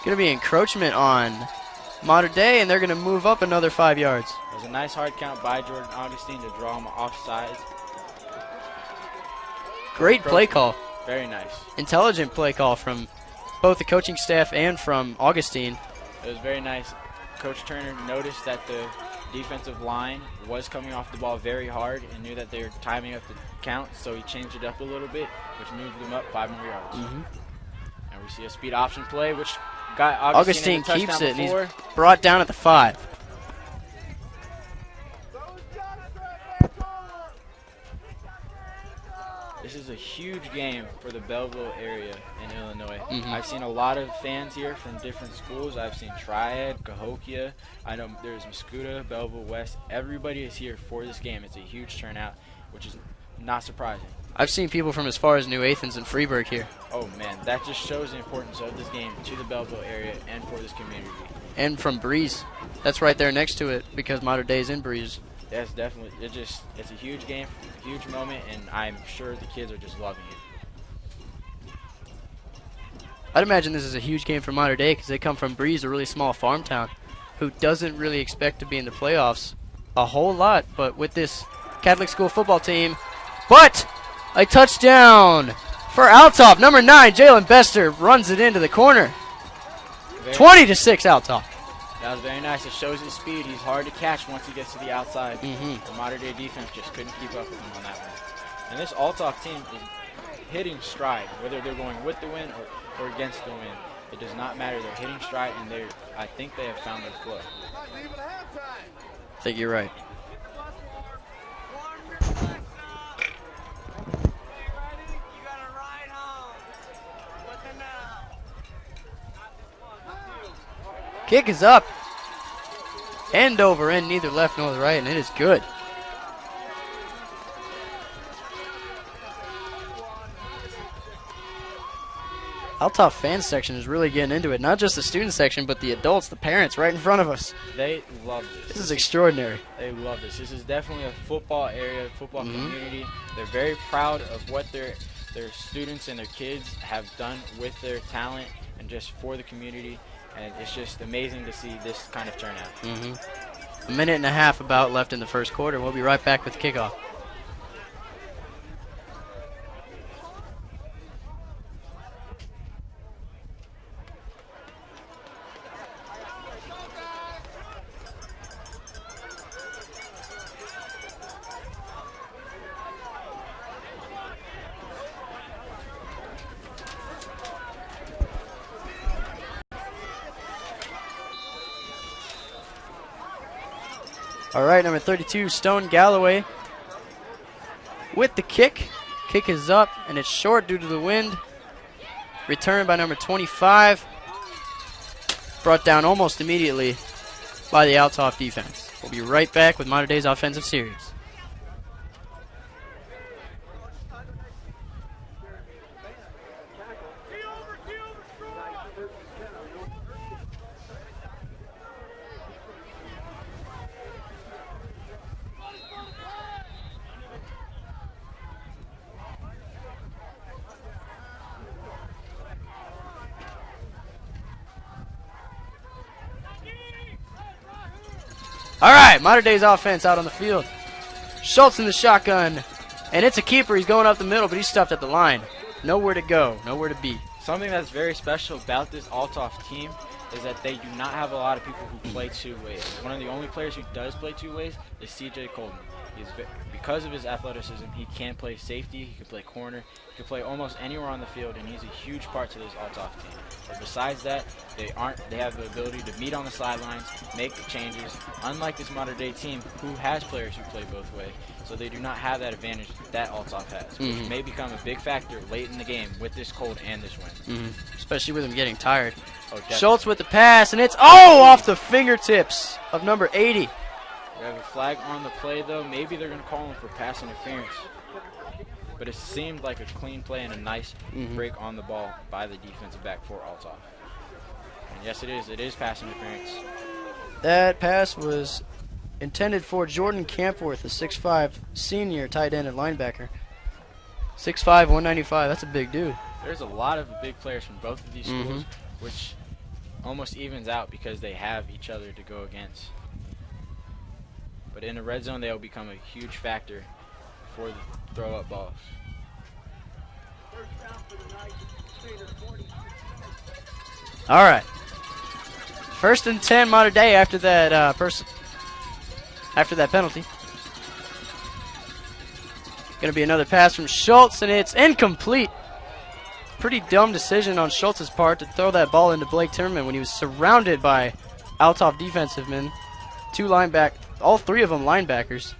Going to be encroachment on Modern Day, and they're going to move up another 5 yards. It was a nice hard count by Jordan Augustine to draw him offsides. Great play call. Very nice. Intelligent play call from both the coaching staff and from Augustine. It was very nice. Coach Turner noticed that the defensive line was coming off the ball very hard and knew that they were timing up the count, so he changed it up a little bit, which moved them up 5 more yards. And we see a speed option play, which got Augustine keeps it, before. and he's brought down at the 5. This is a huge game for the Belleville area in Illinois. I've seen a lot of fans here from different schools. I've seen Triad, Cahokia. I know there's Mascuda, Belleville West. Everybody is here for this game. It's a huge turnout, which is not surprising. I've seen people from as far as New Athens and Freeburg here. Oh, man, that just shows the importance of this game to the Belleville area and for this community. And from Breeze. That's right there next to it because Modern Day is in Breeze. Yes, definitely. It's a huge game, a huge moment, and I'm sure the kids are just loving it. I'd imagine this is a huge game for Modern Day because they come from Breeze, a really small farm town, who doesn't really expect to be in the playoffs a whole lot. But with this Catholic school football team, but a touchdown for Althoff. Number 9, Jalen Bester runs it into the corner. 20-6 Althoff. That was very nice. It shows his speed. He's hard to catch once he gets to the outside. The Modern Day defense just couldn't keep up with him on that one. And this Althoff team is hitting stride, whether they're going with the wind or against the wind. It does not matter. They're hitting stride, and I think they have found their flow. I think you're right. Kick is up. End over end, neither left nor right, and it is good. Althoff fan section is really getting into it. Not just the student section, but the adults, the parents, right in front of us. They love this. This is extraordinary. They love this. This is definitely a football area, football community. They're very proud of what their students and their kids have done with their talent and just for the community. And it's just amazing to see this kind of turnout. A minute and a half about left in the first quarter. We'll be right back with kickoff. All right, number 32, Stone Galloway with the kick. Kick is up, and it's short due to the wind. Returned by number 25. Brought down almost immediately by the Althoff defense. We'll be right back with Modern Day's offensive series. All right, Modern Day's offense out on the field. Schultz in the shotgun, and it's a keeper. He's going up the middle, but he's stuffed at the line. Nowhere to go, nowhere to be. Something that's very special about this Althoff team is that they do not have a lot of people who play two ways. One of the only players who does play two ways is CJ Colton. Because of his athleticism, he can play safety, he can play corner, he can play almost anywhere on the field, and he's a huge part to this Althoff team. But besides that, they have the ability to meet on the sidelines, make the changes, unlike this modern day team who has players who play both ways. So they do not have that advantage that Althoff has, which may become a big factor late in the game with this cold and this wind. Especially with him getting tired. Oh, definitely. Schultz with the pass, and it's off the fingertips of number 80. We have a flag on the play, though. Maybe they're going to call him for pass interference. But it seemed like a clean play and a nice break on the ball by the defensive back for Althoff. And yes, it is. It is pass interference. That pass was intended for Jordan Campworth, a 6'5" senior tight end and linebacker. 6'5", 195. That's a big dude. There's a lot of big players from both of these schools, which almost evens out because they have each other to go against. But in the red zone, they'll become a huge factor for the throw-up balls. All right. 1st and 10, Modern Day after that after that penalty. Going to be another pass from Schultz, and it's incomplete. Pretty dumb decision on Schultz's part to throw that ball into Blake Timmerman when he was surrounded by Althoff defensive men. All three of them linebackers.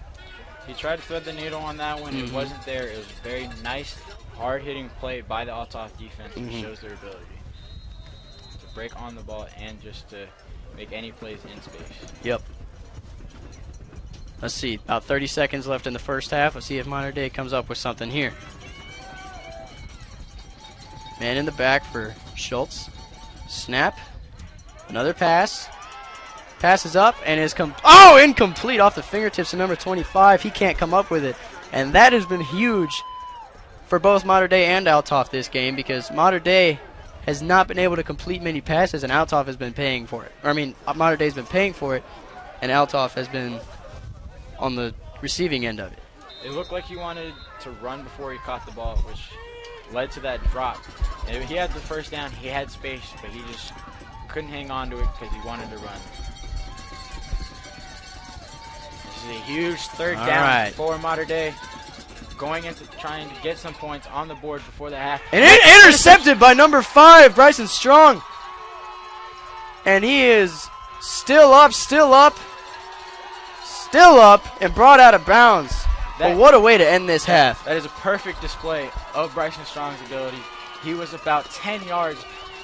He tried to thread the needle on that one. It wasn't there. It was a very nice, hard-hitting play by the Althoff defense, which shows their ability to break on the ball and just to make any plays in space. Yep. Let's see. About 30 seconds left in the first half. Let's see if Modern Day comes up with something here. Man in the back for Schultz. Snap. Another pass. Passes up and is incomplete off the fingertips of number 25. He can't come up with it. And that has been huge for both Modern Day and Althoff this game because Modern Day has not been able to complete many passes and Althoff has been paying for it. Modern Day has been paying for it and Althoff has been on the receiving end of it. It looked like he wanted to run before he caught the ball, which led to that drop. And he had the first down, he had space, but he just couldn't hang on to it because he wanted to run. This is a huge third down for Modern Day, going into trying to get some points on the board before the half. And intercepted by number 5, Bryson Strong. And he is still up, and brought out of bounds. But what a way to end this half. That is a perfect display of Bryson Strong's ability. He was about 10 yards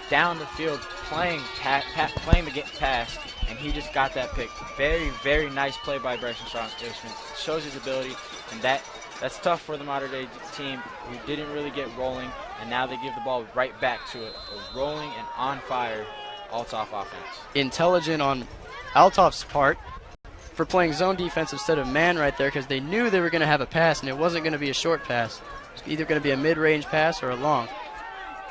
down the field playing the pass, and he just got that pick. Very, very nice play by Bryson Strong. It shows his ability, and that's tough for the Modern Day team who didn't really get rolling, and now they give the ball right back to a rolling and on-fire Althoff offense. Intelligent on Althoff's part for playing zone defense instead of man right there because they knew they were going to have a pass, and it wasn't going to be a short pass. It was either going to be a mid-range pass or a long.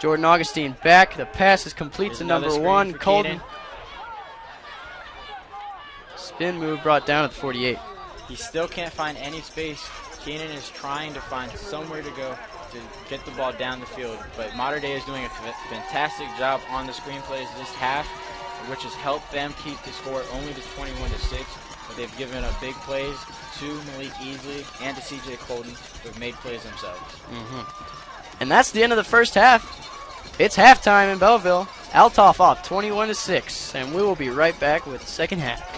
Jordan Augustine back. The pass is complete to number 1, Colton. Spin move brought down at the 48. He still can't find any space. Keenan is trying to find somewhere to go to get the ball down the field, but Modern Day is doing a fantastic job on the screenplays this half, which has helped them keep the score only to 21-6. But they've given up big plays to Malik Easley and to CJ Colton, who have made plays themselves. And that's the end of the first half. It's halftime in Belleville. Althoff off 21-6, and we will be right back with the second half.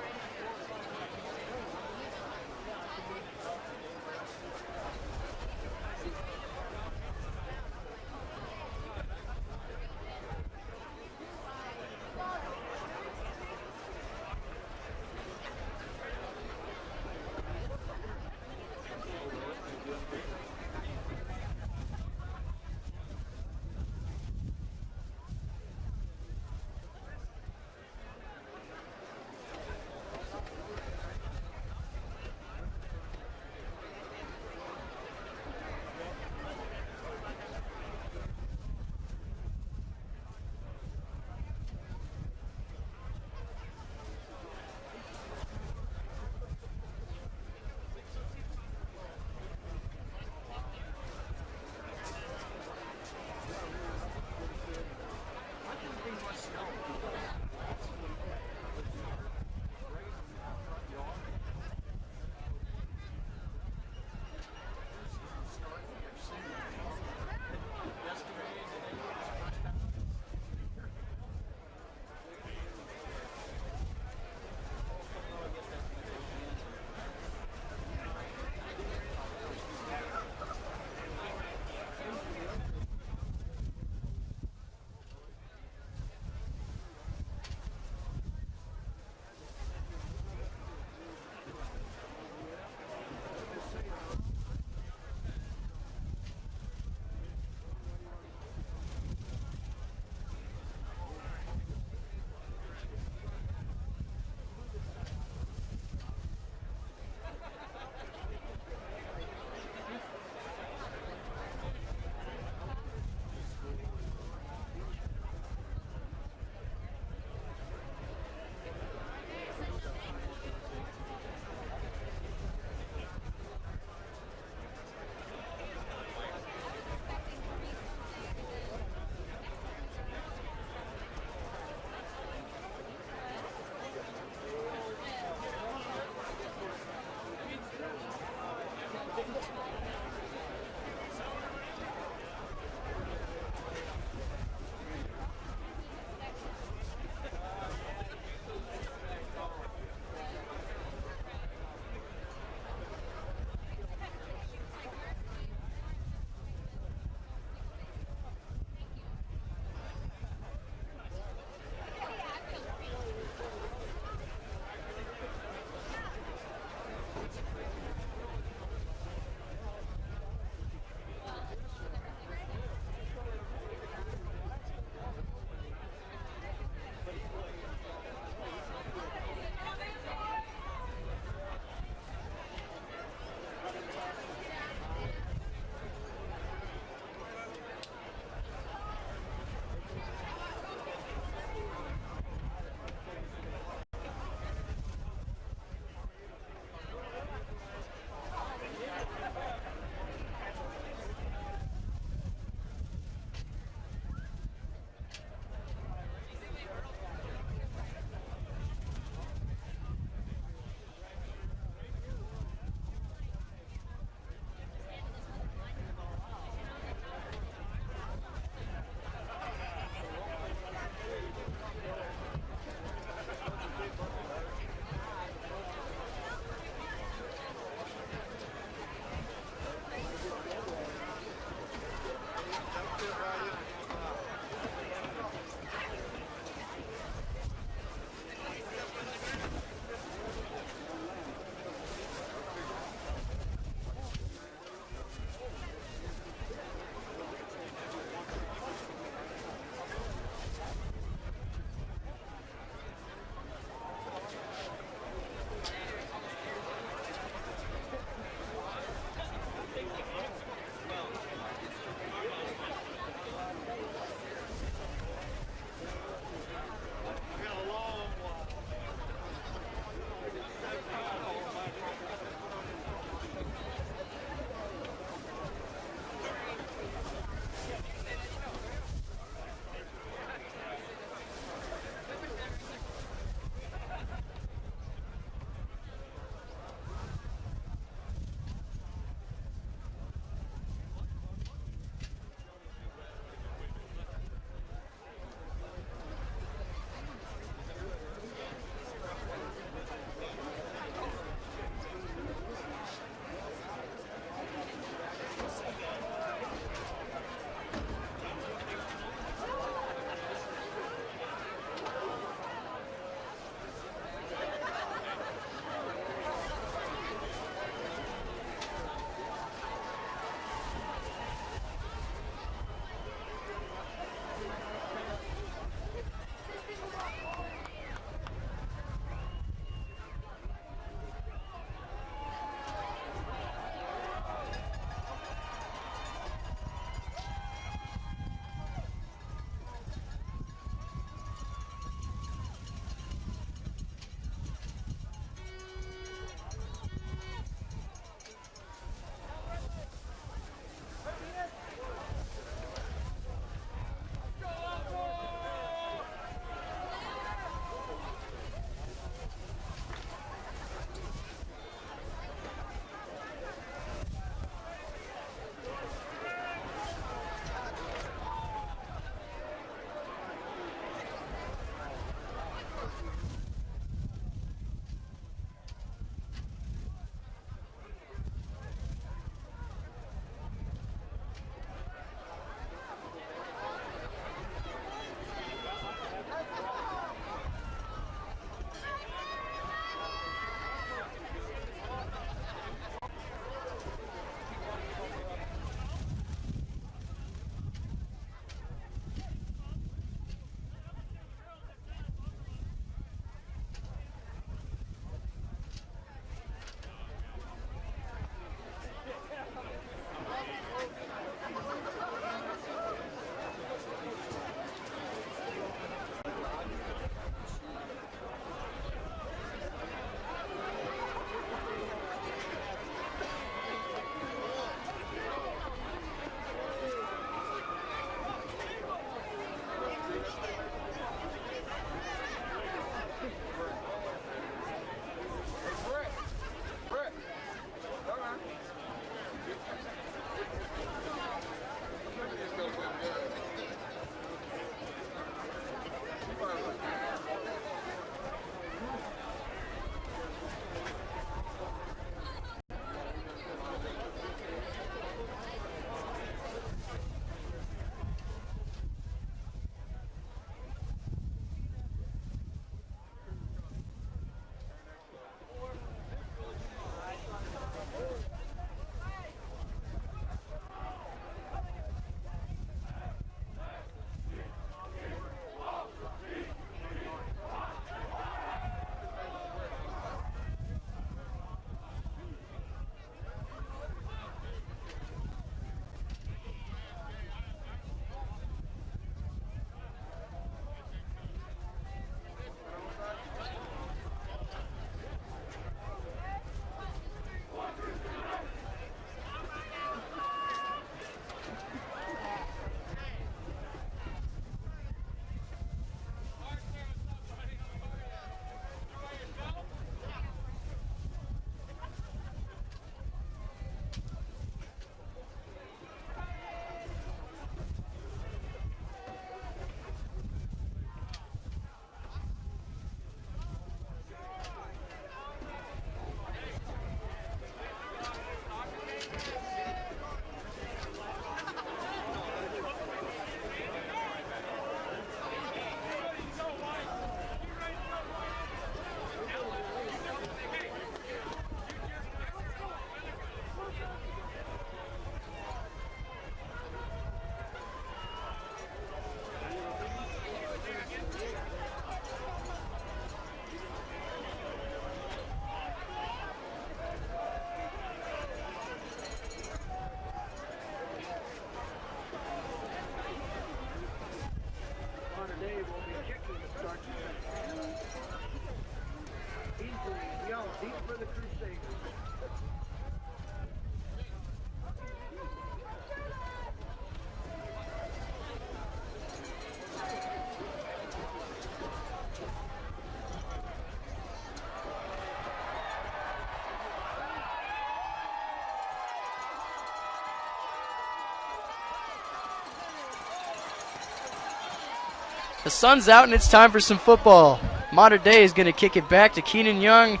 The sun's out and it's time for some football. Mater Dei is going to kick it back to Keenan Young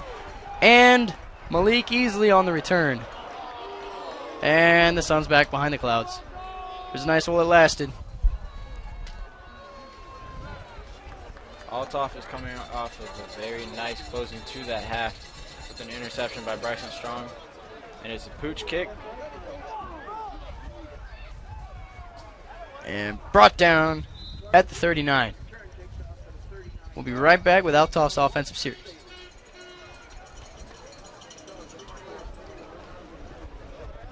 and Malik Easley on the return. And the sun's back behind the clouds. It was nice while it lasted. Althoff is coming off of a very nice closing to that half with an interception by Bryson Strong. And it's a pooch kick. And brought down at the 39. We'll be right back with Althoff's offensive series.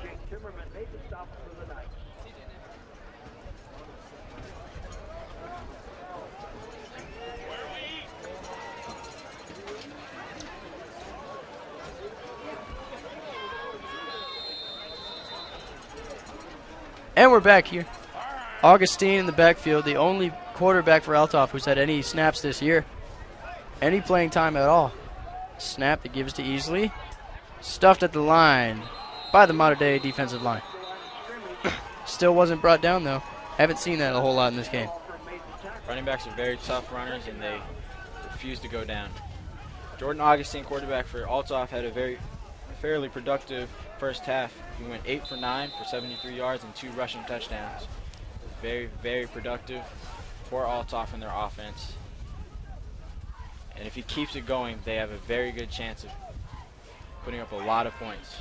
Jake Timmerman made the stop for the night. And we're back here. Augustine in the backfield, the only quarterback for Althoff who's had any snaps this year. Any playing time at all. Snap that gives to Easley. Stuffed at the line by the Mater Dei defensive line. Still wasn't brought down, though. Haven't seen that a whole lot in this game. Running backs are very tough runners, and they refuse to go down. Jordan Augustine, quarterback for Althoff, had a fairly productive first half. He went 8 for 9 for 73 yards and 2 rushing touchdowns. Very, very productive for Althoff in their offense. And if he keeps it going, they have a very good chance of putting up a lot of points.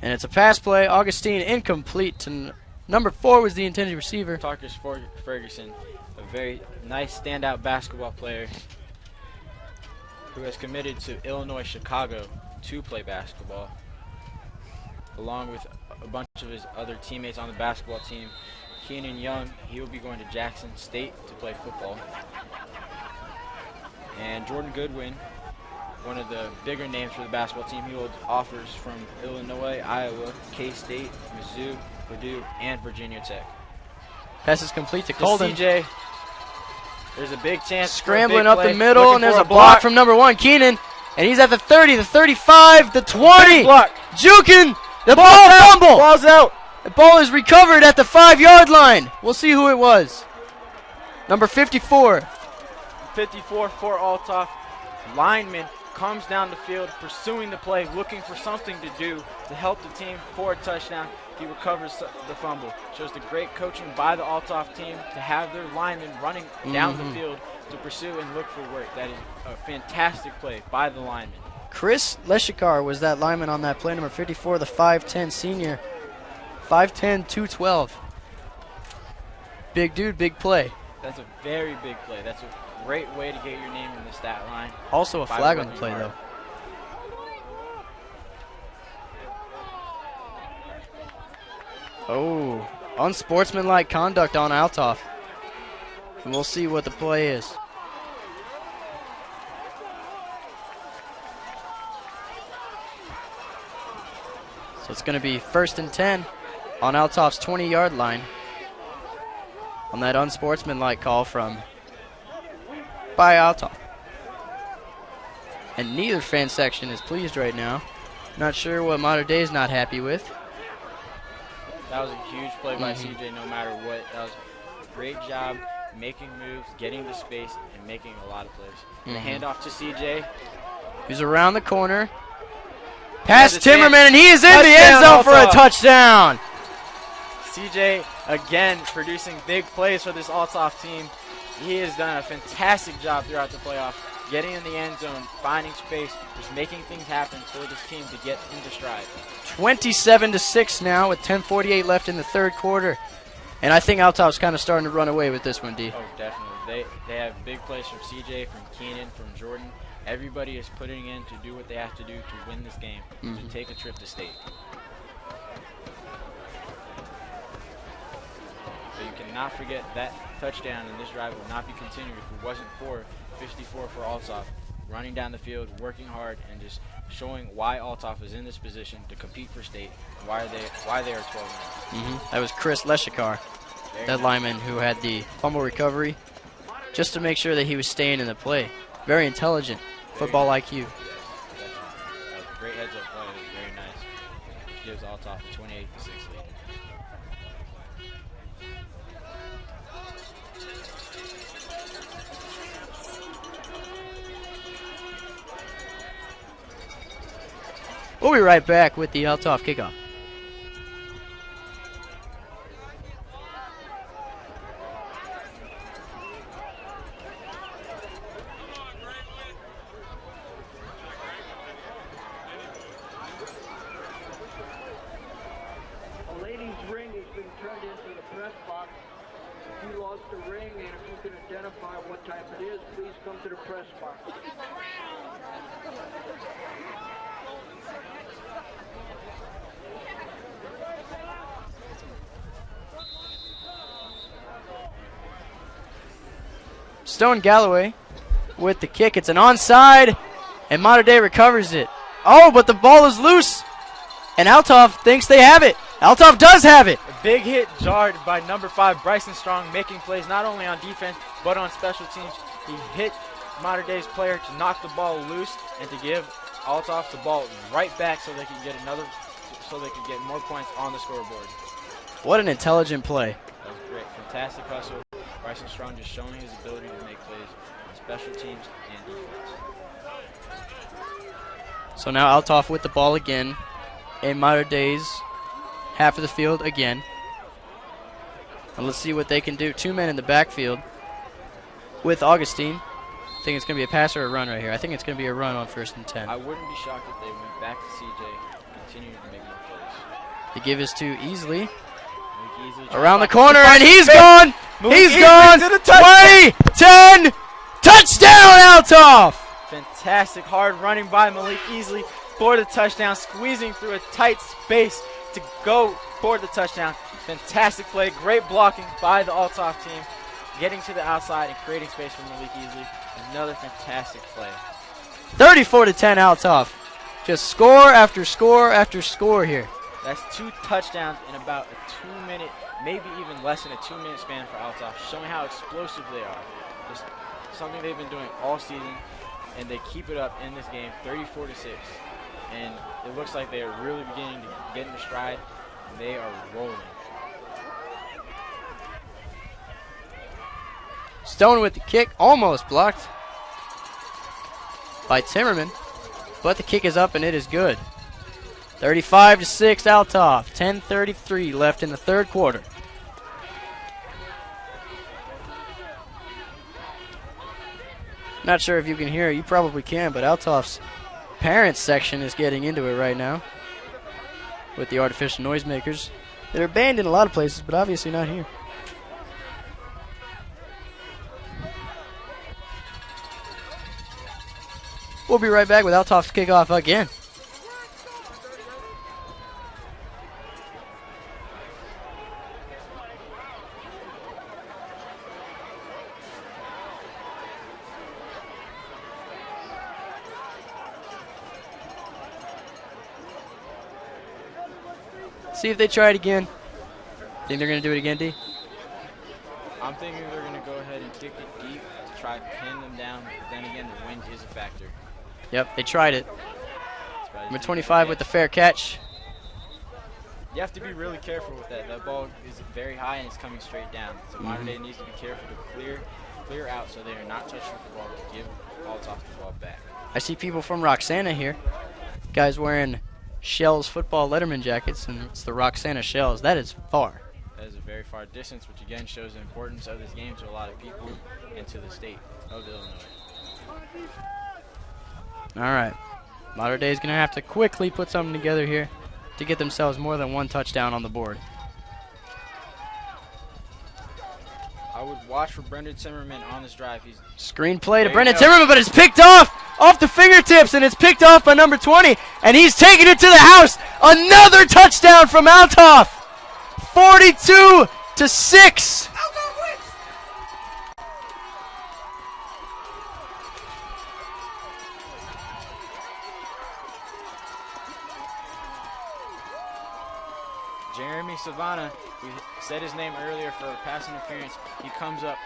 And it's a pass play. Augustine incomplete to number 4 was the intended receiver. Tarkus Ferguson, a very nice standout basketball player who has committed to Illinois Chicago to play basketball, along with a bunch of his other teammates on the basketball team. Keenan Young, he will be going to Jackson State to play football. And Jordan Goodwin, one of the bigger names for the basketball team, he holds offers from Illinois, Iowa, K-State, Mizzou, Purdue, and Virginia Tech. Pass is complete to To Colden. CJ, there's a big chance. Scrambling for a up big the play. middle, Looking and there's for a block from number 1, Keenan. And he's at the 30, the 35, the 20. block. Juking. The ball fumble. Ball's out. The ball is recovered at the 5-yard line. We'll see who it was. Number 54. 54 for Althoff. Lineman comes down the field, pursuing the play, looking for something to do to help the team for a touchdown. He recovers the fumble. Shows the great coaching by the Althoff team to have their linemen running down the field to pursue and look for work. That is a fantastic play by the lineman. Chris Leshikar was that lineman on that play, number 54, the 5'10 senior. 5'10", 212. Big dude, big play. That's a very big play. That's a great way to get your name in the stat line. Also a By flag on the working play, hard. though. Oh, unsportsmanlike conduct on Althoff. And we'll see what the play is. So it's going to be 1st and 10 on Althoff's 20-yard line on that unsportsmanlike call by Althoff. And neither fan section is pleased right now. Not sure what Mater Dei is not happy with. That was a huge play by CJ no matter what. That was a great job making moves, getting to space, and making a lot of plays. And the handoff to CJ. He's around the corner. Pass Yeah, the chance. Timmerman, and he is in the end Touchdown, zone for a Althoff. touchdown. CJ, again, producing big plays for this Althoff team. He has done a fantastic job throughout the playoff, getting in the end zone, finding space, just making things happen for this team to get into stride. 27-6 now with 10:48 left in the third quarter. And I think Althoff's kind of starting to run away with this one, D. Oh, definitely. They have big plays from CJ, from Keenan, from Jordan. Everybody is putting in to do what they have to do to win this game, to take a trip to state. So you cannot forget that touchdown in this drive would not be continued if it wasn't for 54 for Althoff, running down the field, working hard, and just showing why Althoff is in this position to compete for state and why they are 12-0. That was Chris Leshikar, Very that nice. lineman who had the fumble recovery, just to make sure that he was staying in the play. Very intelligent. Football IQ. Definitely. That was a great heads-up play. It was very nice. Which gives Althoff a 28-6 lead. We'll be right back with the Althoff kickoff. A ladies' ring has been turned into the press box. If you lost a ring and if you can identify what type it is, please come to the press box. Stone Galloway with the kick. It's an onside, and Mater Dei recovers it. Oh, but the ball is loose, and Althoff thinks they have it. Althoff does have it. A big hit jarred by number 5, Bryson Strong, making plays not only on defense but on special teams. He hit Mater Dei's player to knock the ball loose and to give Althoff the ball right back so they can get more points on the scoreboard. What an intelligent play. That was great. Fantastic hustle. Bryson Strong just showing his ability to make plays on special teams and defense. So now Althoff with the ball again in Mater Dei's half of the field again. And let's see what they can do. 2 men in the backfield with Augustine. I think it's going to be a pass or a run right here. I think it's going to be a run on 1st and 10. I wouldn't be shocked if they went back to CJ and continued to make more plays. The give is to Easley. Easley Around the corner, and he's gone! He's gone! 20, 10, touchdown, Althoff! Fantastic hard running by Malik Easley for the touchdown, squeezing through a tight space to go for the touchdown. Fantastic play, great blocking by the Althoff team, getting to the outside and creating space for Malik Easley. Another fantastic play. 34-10 Althoff. Just score after score after score here. That's 2 touchdowns in about a 2-minute, maybe even less than a 2-minute span for Althoff, showing how explosive they are. Just something they've been doing all season, and they keep it up in this game, 34-6. And it looks like they are really beginning to get into stride, and they are rolling. Stone with the kick, almost blocked by Timmerman, but the kick is up and it is good. 35-6 Althoff, 10:33 left in the third quarter. Not sure if you can hear it, you probably can, but Althoff's parents section is getting into it right now with the artificial noisemakers that are banned in a lot of places, but obviously not here. We'll be right back with Althoff's kickoff again. See if they try it again. Think they're going to do it again, D? I'm thinking they're going to go ahead and kick it deep to try to pin them down, but then again, the wind is a factor. Yep, they tried it. Number 25 with the fair catch. You have to be really careful with that. That ball is very high and it's coming straight down. So Mater Dei needs to be careful to clear out so they are not touching the ball to give Althoff the ball back. I see people from Roxana here. Guys wearing Shells football Letterman jackets, and it's the Roxana Shells. That is far. That is a very far distance, which again shows the importance of this game to a lot of people and to the state of Illinois. All right. Mater Dei is going to have to quickly put something together here to get themselves more than one touchdown on the board. I would watch for Brendan Timmerman on this drive. He's screen play to Brendan Timmerman, but it's picked off the fingertips, and it's picked off by number 20, and he's taking it to the house. Another touchdown from Althoff. 42-6. Jeremy Savannah, we said his name earlier for pass interference. He comes up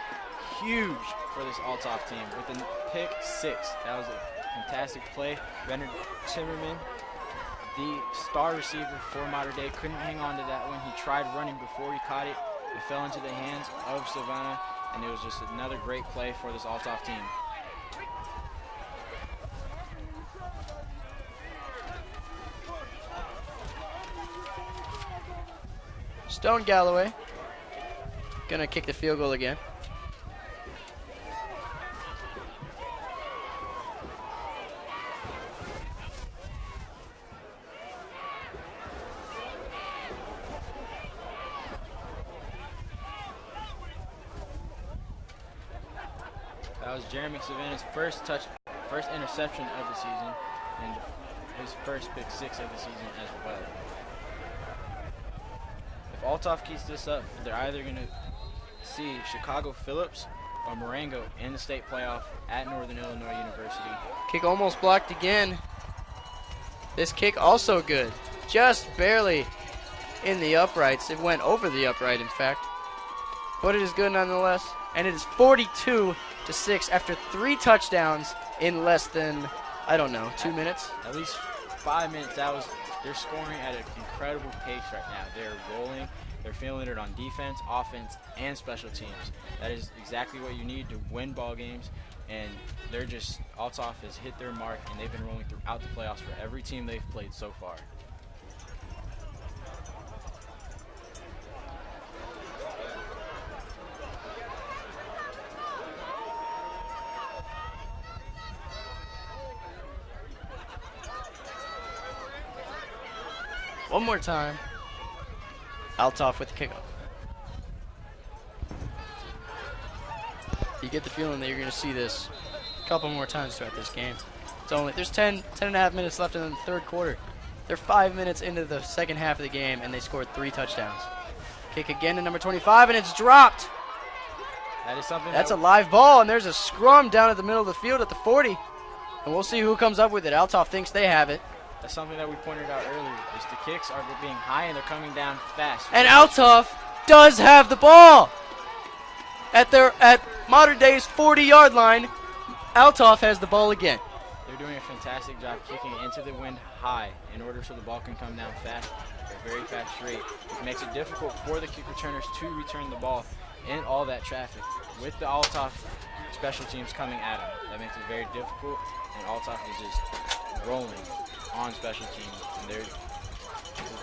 huge for this Althoff team with a pick 6. That was a fantastic play. Brendan Timmerman, the star receiver for Mater Dei, couldn't hang on to that one. He tried running before he caught it. It fell into the hands of Savannah, and it was just another great play for this Althoff team. Stone Galloway gonna kick the field goal again. That was Jeremy Savannah's first interception of the season, and his first pick six of the season as well. If Althoff keeps this up, they're either going to see Chicago Phillips or Marengo in the state playoff at Northern Illinois University. Kick almost blocked again. This kick also good. Just barely in the uprights. It went over the upright, in fact. But it is good nonetheless. And it is 42-6 after 3 touchdowns in less than, I don't know, 2 minutes. At least 5 minutes. They're scoring at an incredible pace right now. They're rolling. They're feeling it on defense, offense, and special teams. That is exactly what you need to win ball games. And Althoff has hit their mark, and they've been rolling throughout the playoffs for every team they've played so far. One more time. Althoff with the kickoff. You get the feeling that you're going to see this a couple more times throughout this game. There's 10 and a half minutes left in the third quarter. They're 5 minutes into the second half of the game, and they scored 3 touchdowns. Kick again to number 25, and it's dropped. That is something. That's a live ball, and there's a scrum down at the middle of the field at the 40. And we'll see who comes up with it. Althoff thinks they have it. That's something that we pointed out earlier. Is the kicks are being high and they're coming down fast. And Althoff does have the ball at Modern Day's 40-yard line. Althoff has the ball again. They're doing a fantastic job kicking it into the wind high in order so the ball can come down fast at a very fast rate. It makes it difficult for the kick returners to return the ball in all that traffic. With the Althoff special teams coming at them, that makes it very difficult. And Althoff is just rolling on special teams, and they're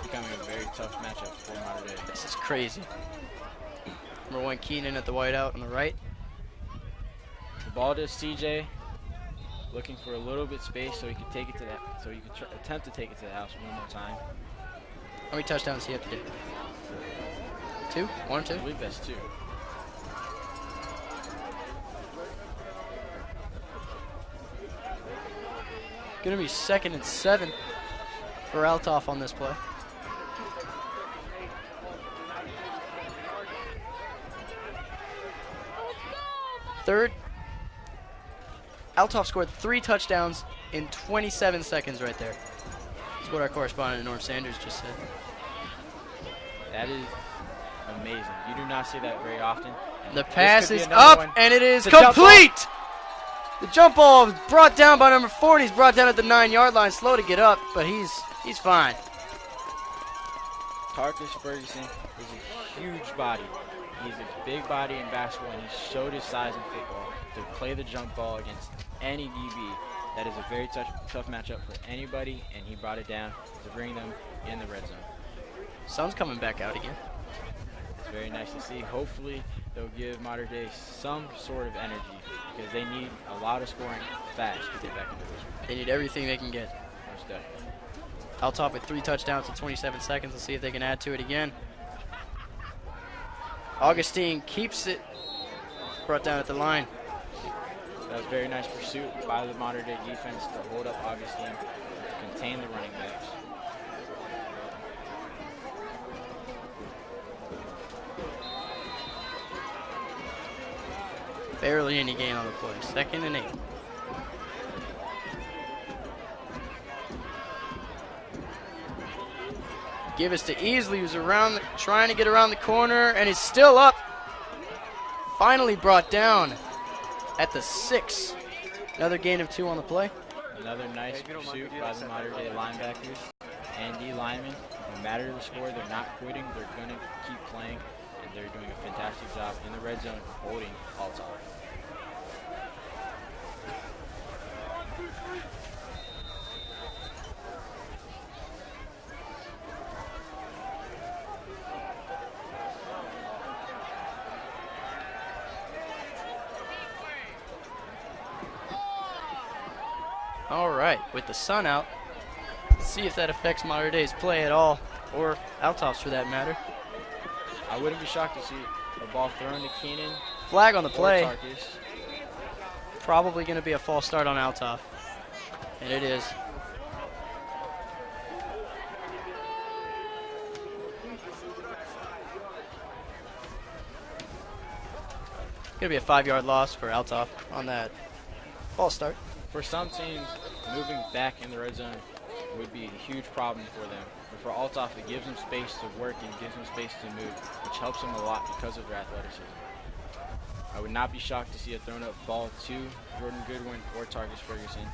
becoming a very tough matchup for Modern Day. This is crazy. Number 1 Keenan at the whiteout on the right. The ball to CJ, looking for a little bit space so he could take it to that. So he could attempt to take it to the house one more time. How many touchdowns does he have to do? 2? 1 or 2? I believe that's 2. Gonna be 2nd and 7 for Althoff on this play. Third. Althoff scored 3 touchdowns in 27 seconds right there. That's what our correspondent Norm Sanders just said. That is amazing. You do not see that very often. And the pass is up, and it is to complete! The jump ball is brought down by number 4, and he's brought down at the 9-yard line. Slow to get up, but he's fine. Tarkus Ferguson is a huge body. He's a big body in basketball, and he showed his size in football to play the jump ball against any DB. That is a very tough matchup for anybody, and he brought it down to bring them in the red zone. Sun's coming back out again. It's very nice to see. Hopefully, they'll give Modern Day some sort of energy because they need a lot of scoring fast to get back into this one. They need everything they can get. Most definitely. Althoff with 3 touchdowns in 27 seconds. Let's see if they can add to it again. Augustine keeps it. Brought down at the line. That was a very nice pursuit by the Modern Day defense to hold up Augustine and to contain the running backs. Barely any gain on the play. 2nd and 8. Give us to Easley, who's trying to get around the corner, and is still up. Finally brought down at the 6. Another gain of 2 on the play. Another nice pursuit by the Modern Day linebackers and D linemen. No matter the score, they're not quitting. They're going to keep playing, and they're doing a fantastic job in the red zone holding Althoff. All right, with the sun out, let's see if that affects Mater Dei's play at all, or Althoff's for that matter. I wouldn't be shocked to see a ball thrown to Keenan. Flag on the play. Tarkus. Probably going to be a false start on Althoff. And it is. Going to be a 5-yard loss for Althoff on that false start. For some teams, moving back in the red zone would be a huge problem for them. But for Althoff, it gives them space to work and gives them space to move, which helps them a lot because of their athleticism. I would not be shocked to see a thrown up ball to Jordan Goodwin or Tarkus Ferguson.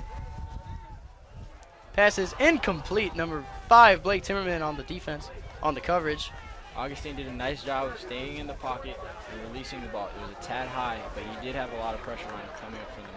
Pass is incomplete. Number 5, Blake Timmerman on the defense, on the coverage. Augustine did a nice job of staying in the pocket and releasing the ball. It was a tad high, but he did have a lot of pressure on him coming up from the middle.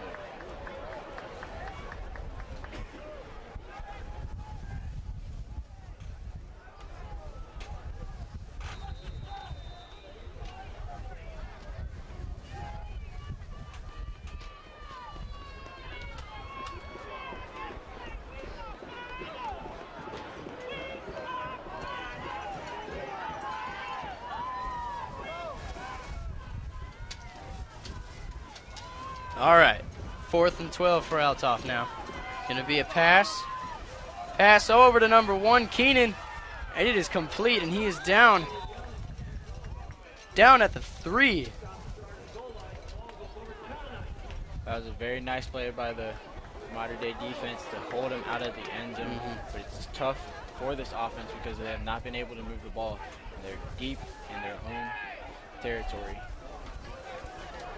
All right, 4th and 12 for Althoff now. Gonna be a pass. Pass over to number 1, Keenan, and it is complete, and he is down. Down at the 3. That was a very nice play by the Mater Dei defense to hold him out of the end zone. But it's tough for this offense because they have not been able to move the ball. And they're deep in their own territory.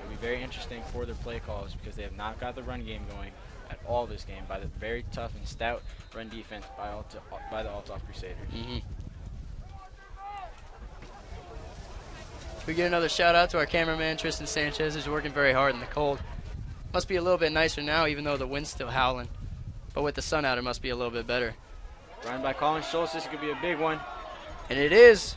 It'll be very interesting for their play calls because they have not got the run game going at all this game by the very tough and stout run defense by the Althoff Crusaders. We get another shout out to our cameraman Tristan Sanchez, who's working very hard in the cold. Must be a little bit nicer now, even though the wind's still howling. But with the sun out, it must be a little bit better. Run by Colin Schultz. This could be a big one. And it is.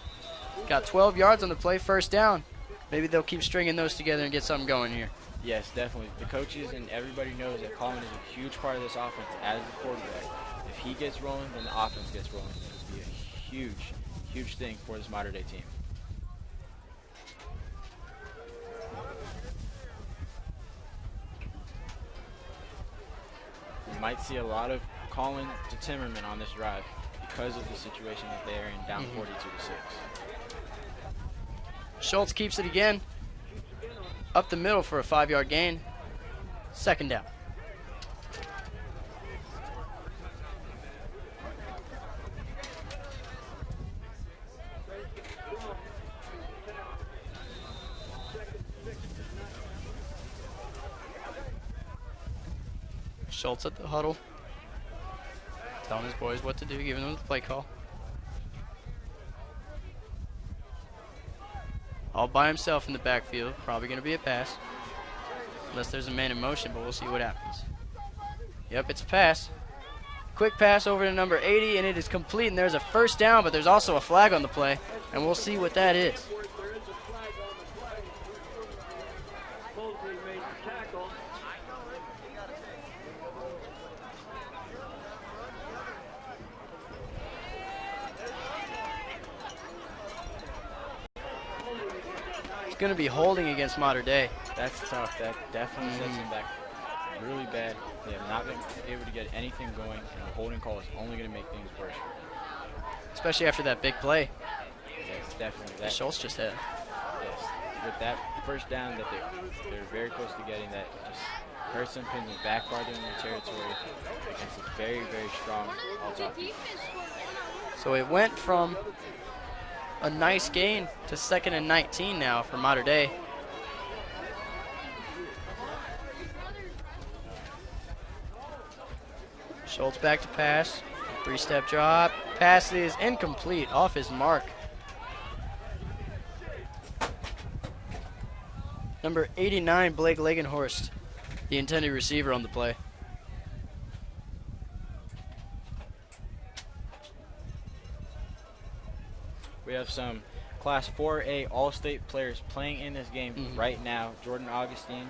Got 12 yards on the play, first down. Maybe they'll keep stringing those together and get something going here. Yes, definitely. The coaches and everybody knows that Colin is a huge part of this offense as the quarterback. If he gets rolling, then the offense gets rolling. It would be a huge, huge thing for this Mater Dei team. We might see a lot of Colin to Timmerman on this drive because of the situation that they are in, down 42-6. Schultz keeps it again. Up the middle for a 5-yard gain. Second down. Schultz at the huddle, telling his boys what to do, giving them the play call. All by himself in the backfield. Probably going to be a pass. Unless there's a man in motion, but we'll see what happens. Yep, it's a pass. Quick pass over to number 80, and it is complete, and there's a first down, but there's also a flag on the play, and we'll see what that is. Going to be holding against Mater Dei. That's tough. That definitely sets them back really bad. They have not been able to get anything going, and the holding call is only going to make things worse. Especially after that big play. Yes, definitely. That Schultz just had. Yes, with that first down that they're very close to getting, that just hurts them, pins them back farther in their territory against this very, very strong Althoff defense. So it went from a nice gain to 2nd and 19 now for Mater Dei. Schultz back to pass. 3-step drop. Pass is incomplete, off his mark. Number 89, Blake Lagenhorst, the intended receiver on the play. We have some Class 4A All-State players playing in this game right now. Jordan Augustine,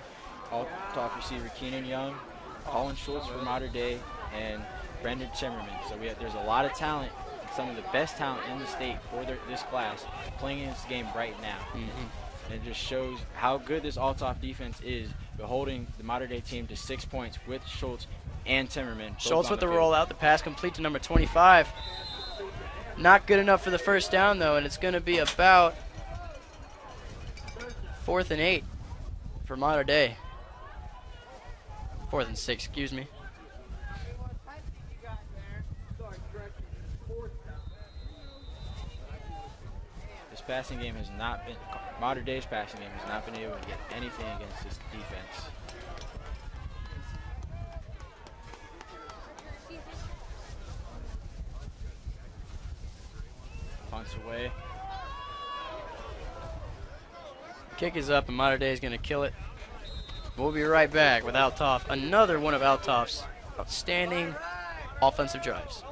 Althoff receiver Keenan Young, Colin Schultz for Mater Dei and Brendan Timmerman. So there's a lot of talent, some of the best talent in the state for this class playing in this game right now. And it just shows how good this Althoff defense is, holding the Mater Dei team to 6 points with Schultz and Timmerman. Schultz with the rollout, the pass complete to number 25. Not good enough for the first down, though, and it's going to be about 4th and 8 for Mater Dei. 4th and 6, excuse me. This passing game has not been, Mater Dei's passing game has not been able to get anything against this defense. Punts away. Kick is up, and Mater Dei is going to kill it. We'll be right back with Althoff. Another one of Althoff's outstanding offensive drives.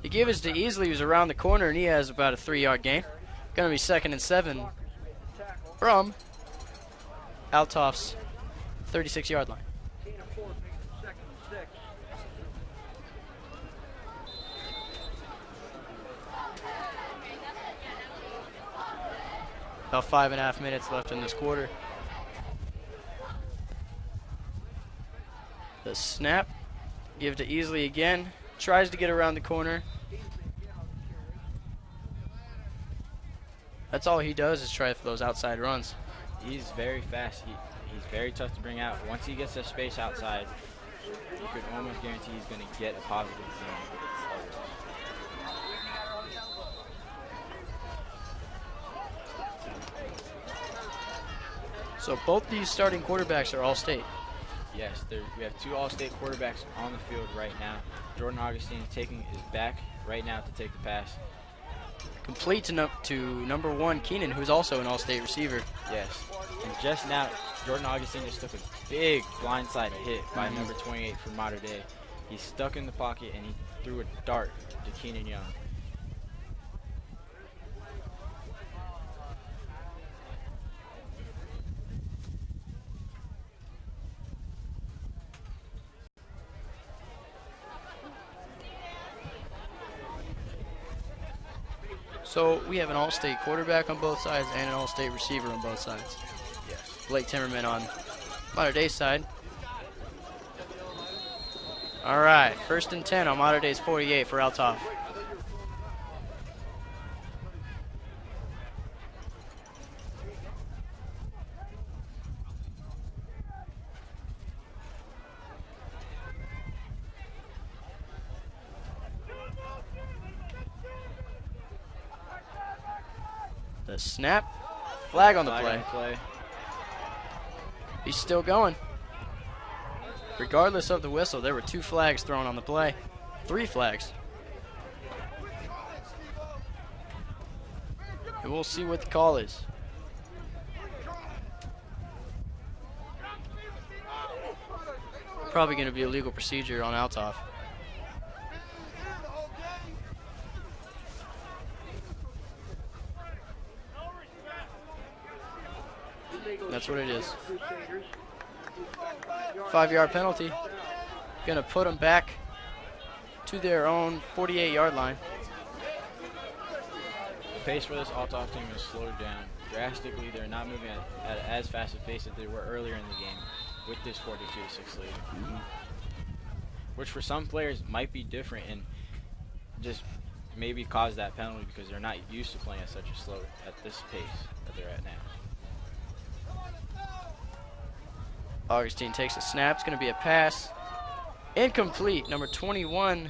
He gave us to Easley, who's around the corner, and he has about a 3-yard gain. Going to be 2nd and 7 from Althoff's 36-yard line. About 5.5 minutes left in this quarter. The snap, give to Easley again. Tries to get around the corner. That's all he does is try for those outside runs. He's very fast. He's very tough to bring out. Once he gets the space outside, you could almost guarantee he's going to get a positive zone. So both these starting quarterbacks are All-State. Yes, we have 2 All-State quarterbacks on the field right now. Jordan Augustine is back right now to take the pass. Complete to number 1, Keenan, who's also an All-State receiver. Yes, and just now, Jordan Augustine just took a big blindside hit by number 28 for Mater Dei. He's stuck in the pocket, and he threw a dart to Keenan Young. So we have an All-State quarterback on both sides and an All-State receiver on both sides. Yes. Blake Timmerman on Mater Dei's side. All right, 1st and 10 on Mater Dei's 48 for Althoff. The snap, flag on the play. He's still going. Regardless of the whistle, there were 2 flags thrown on the play. 3 flags. And we'll see what the call is. Probably going to be a legal procedure on Althoff. That's what it is. 5-yard penalty. Gonna put them back to their own 48-yard line. The pace for this Althoff team is slowed down drastically. They're not moving at as fast a pace as they were earlier in the game with this 42-6 lead. Which for some players might be different and just maybe cause that penalty because they're not used to playing at such a slow, at this pace that they're at now. Augustine takes a snap. It's going to be a pass. Incomplete. Number 21,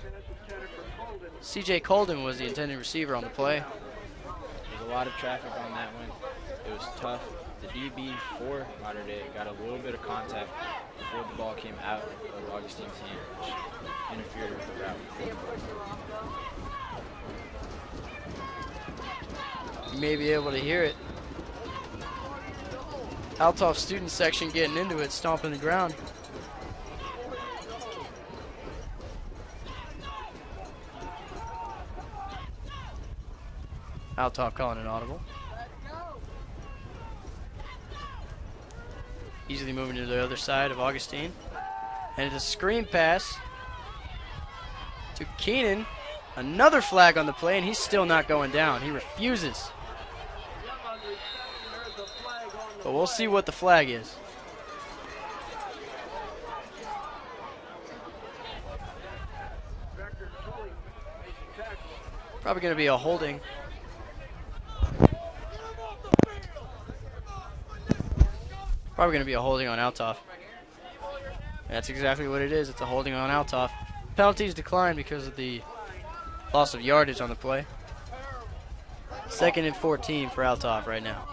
CJ Colden was the intended receiver on the play. There's a lot of traffic on that one. It was tough. The DB for Mater Dei got a little bit of contact before the ball came out of Augustine's hand, which interfered with the route. You may be able to hear it. Althoff student section getting into it, stomping the ground. Althoff calling an audible. Easily moving to the other side of Augustine. And it's a screen pass to Keenan. Another flag on the play, and he's still not going down. He refuses. But we'll see what the flag is. Probably going to be a holding. Probably going to be a holding on Althoff. That's exactly what it is. It's a holding on Althoff. Penalties declined because of the loss of yardage on the play. 2nd and 14 for Althoff right now.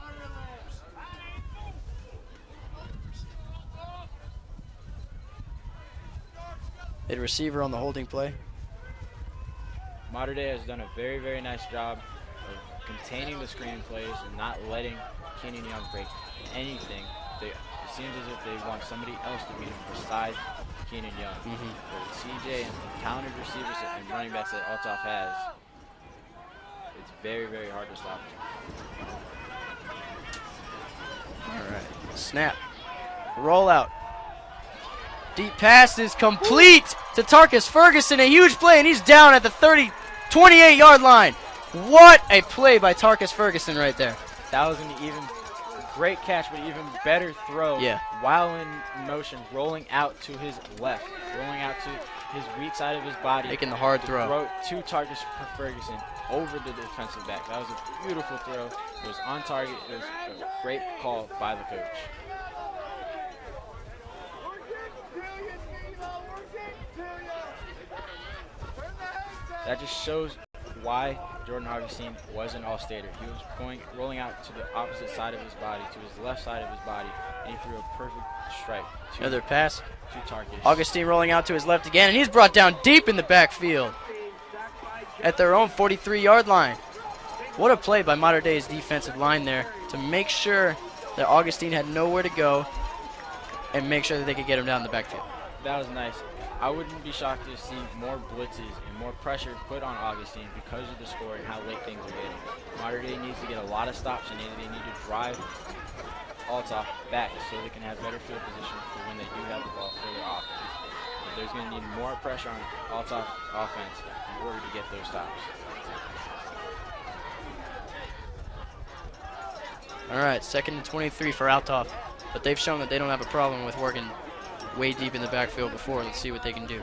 The receiver on the holding play. Mater Dei has done a very, very nice job of containing the screen plays and not letting Keenan Young break anything. It seems as if they want somebody else to beat him besides Keenan Young. But CJ and the talented receivers and running backs that Althoff has, it's very, very hard to stop him. All right, snap, roll out. Deep pass is complete to Tarkus Ferguson, a huge play, and he's down at the 28-yard line. What a play by Tarkus Ferguson right there. That was an even great catch, but even better throw while in motion, rolling out to his left, rolling out to his weak side of his body. Making the hard throw. To Tarkus Ferguson over the defensive back. That was a beautiful throw. It was on target. It was a great call by the coach. That just shows why Jordan Augustine was an all-stater. He was rolling out to the opposite side of his body, to his left side of his body, and he threw a perfect strike. Another pass. To Tarkus. Augustine rolling out to his left again, and he's brought down deep in the backfield at their own 43-yard line. What a play by Mater Dei's defensive line there to make sure that Augustine had nowhere to go and make sure that they could get him down the backfield. That was nice. I wouldn't be shocked to see more blitzes and more pressure put on Augustine because of the score and how late things are getting. Mater Dei needs to get a lot of stops, and they need to drive Althoff back so they can have better field position for when they do have the ball for their offense. But there's going to need more pressure on Althoff offense in order to get those stops. All right, 2nd and 23 for Althoff, but they've shown that they don't have a problem with working way deep in the backfield before. Let's see what they can do.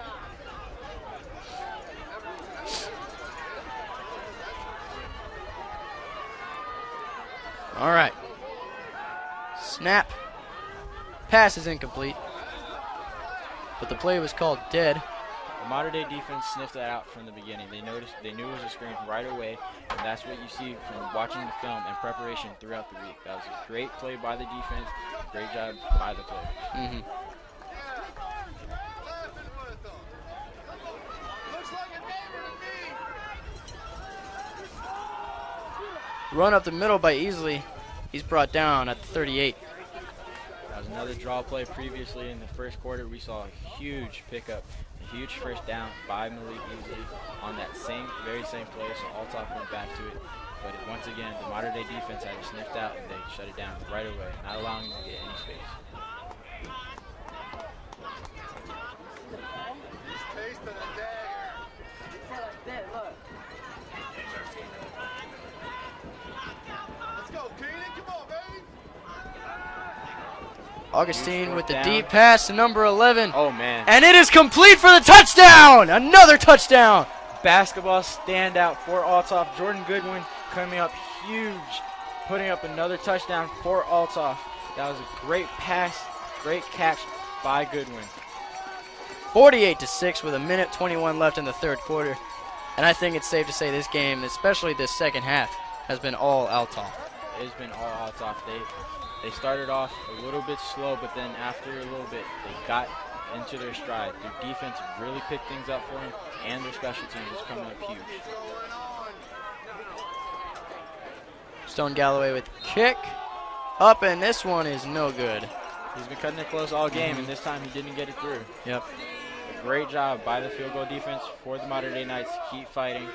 All right. Snap. Pass is incomplete, but the play was called dead. The Mater Dei defense sniffed that out from the beginning. They knew it was a screen right away, and that's what you see from watching the film and preparation throughout the week. That was a great play by the defense, great job by the players. Run up the middle by Easley. He's brought down at the 38. That was another draw play previously in the first quarter. We saw a huge pickup, a huge first down by Malik Easley on that very same play. So Althoff went back to it. But once again, the Mater Dei defense had it sniffed out, and they shut it down right away, not allowing them to get any space. Augustine with the deep pass to number 11. Oh, man. And it is complete for the touchdown! Another touchdown! Basketball standout for Althoff. Jordan Goodwin coming up huge, putting up another touchdown for Althoff. That was a great pass, great catch by Goodwin. 48-6 with 1:21 left in the third quarter. And I think it's safe to say this game, especially this second half, has been all Althoff. It's been all Althoff. They started off a little bit slow, but then after a little bit, they got into their stride. Their defense really picked things up for them, and their special teams was coming up huge. Stone Galloway with kick. Up, and this one is no good. He's been cutting it close all game, and this time he didn't get it through. Yep. A great job by the field goal defense for the Mater Dei Knights to keep fighting.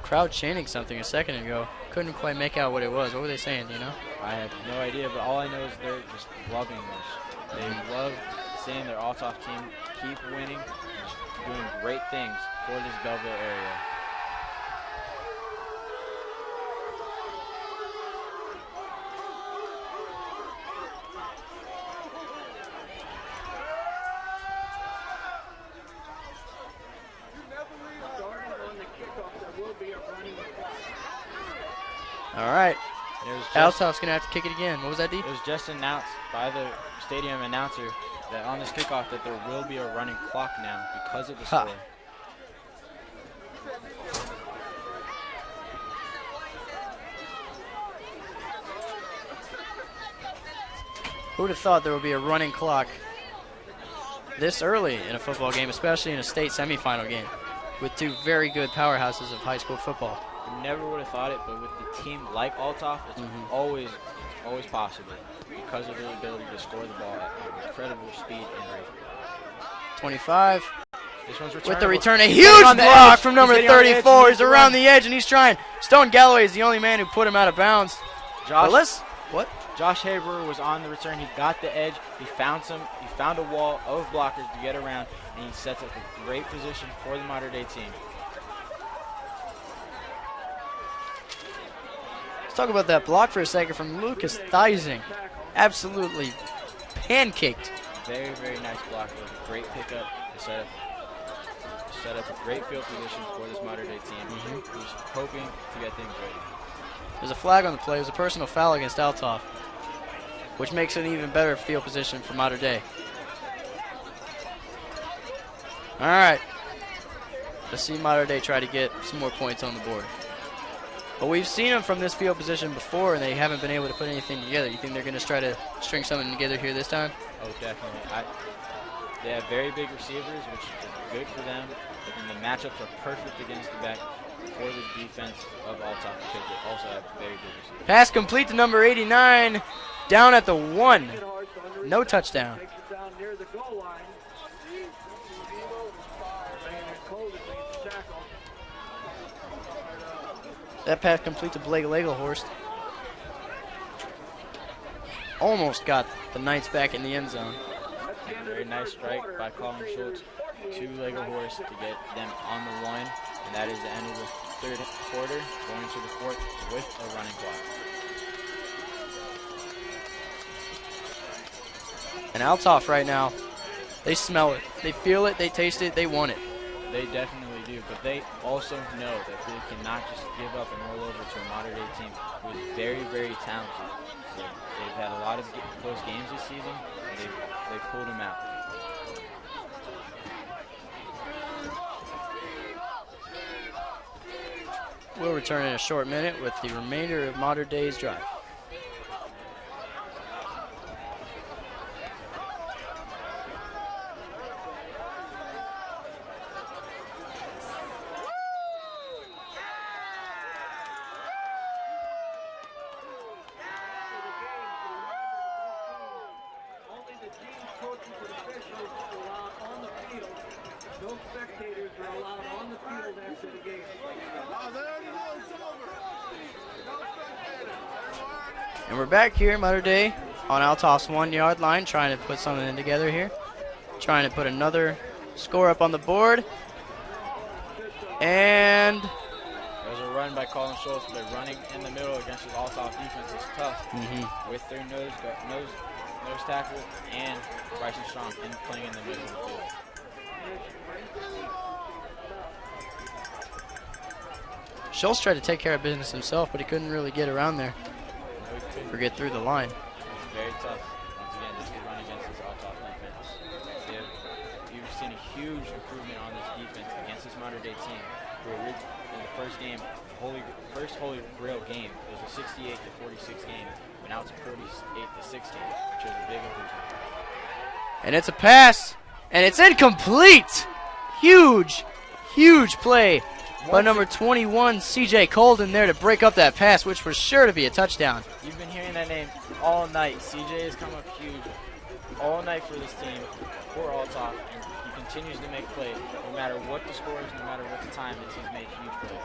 Crowd chanting something a second ago. Couldn't quite make out what it was. What were they saying, do you know? I have no idea, but all I know is they're just loving this. They love seeing their Althoff team keep winning, just doing great things for this Belleville area. All right. Althoff's going to have to kick it again. What was that, D? It was just announced by the stadium announcer that on this kickoff that there will be a running clock now because of the score. Who would have thought there would be a running clock this early in a football game, especially in a state semifinal game with two very good powerhouses of high school football? Never would have thought it, but with the team like Althoff, it's always possible because of their ability to score the ball at incredible speed and rate. 25. This one's with the return, a huge block from number 34. He's around the edge, and he's trying. Stone Galloway is the only man who put him out of bounds. Josh Haber was on the return. He got the edge. He found a wall of blockers to get around, and he sets up a great position for the Mater Dei team. Let's talk about that block for a second from Lucas Theising. Absolutely pancaked. Very, very nice block. Great pickup. Set up a great field position for this Mater Dei team who's hoping to get things ready. There's a flag on the play. It was a personal foul against Althoff, which makes it an even better field position for Mater Dei. All right. Let's see Mater Dei try to get some more points on the board. But we've seen them from this field position before, and they haven't been able to put anything together. You think they're going to try to string something together here this time? Oh, definitely. They have very big receivers, which is good for them. And the matchups are perfect against the back for the defense of Althoff because they also have very big receivers. Pass complete to number 89, down at the 1. No touchdown. That pass complete to Blake Legelhorst. Almost got the Knights back in the end zone. Very nice strike by Colin Schultz to Legelhorst to get them on the 1. And that is the end of the third quarter, going to the fourth with a running clock. And Althoff right now, they smell it. They feel it. They taste it. They want it. They definitely do, but they also know that they cannot just give up and roll over to a Mater Dei team who is very, very talented. They've had a lot of close games this season, and they've pulled them out. We'll return in a short minute with the remainder of Mater Dei's drive. No spectators are allowed on the field after the game. And we're back here, Mater Dei, on Althoff's 1-yard line, trying to put something together here. Trying to put another score up on the board. And there's a run by Colin Schultz, but running in the middle against the Althoff defense is tough. With their nose tackle and Bryson Strong playing in the middle of the field. Schultz tried to take care of business himself, but he couldn't really get around there or get through the line. It's very tough. to run against this Althoff defense. You've seen a huge improvement on this defense against this modern day team. Where in the first game, first Holy Grail game, it was a 68 to 46 game, but now it's a 48 to 6 game, which is a big improvement. And it's a pass, and it's incomplete. Huge, huge play by number 21, CJ Colden, there to break up that pass, which was sure to be a touchdown. You've been hearing that name all night. CJ has come up huge all night for this team, for Althoff, and he continues to make plays. No matter what the score is, no matter what the time is, he's made huge plays.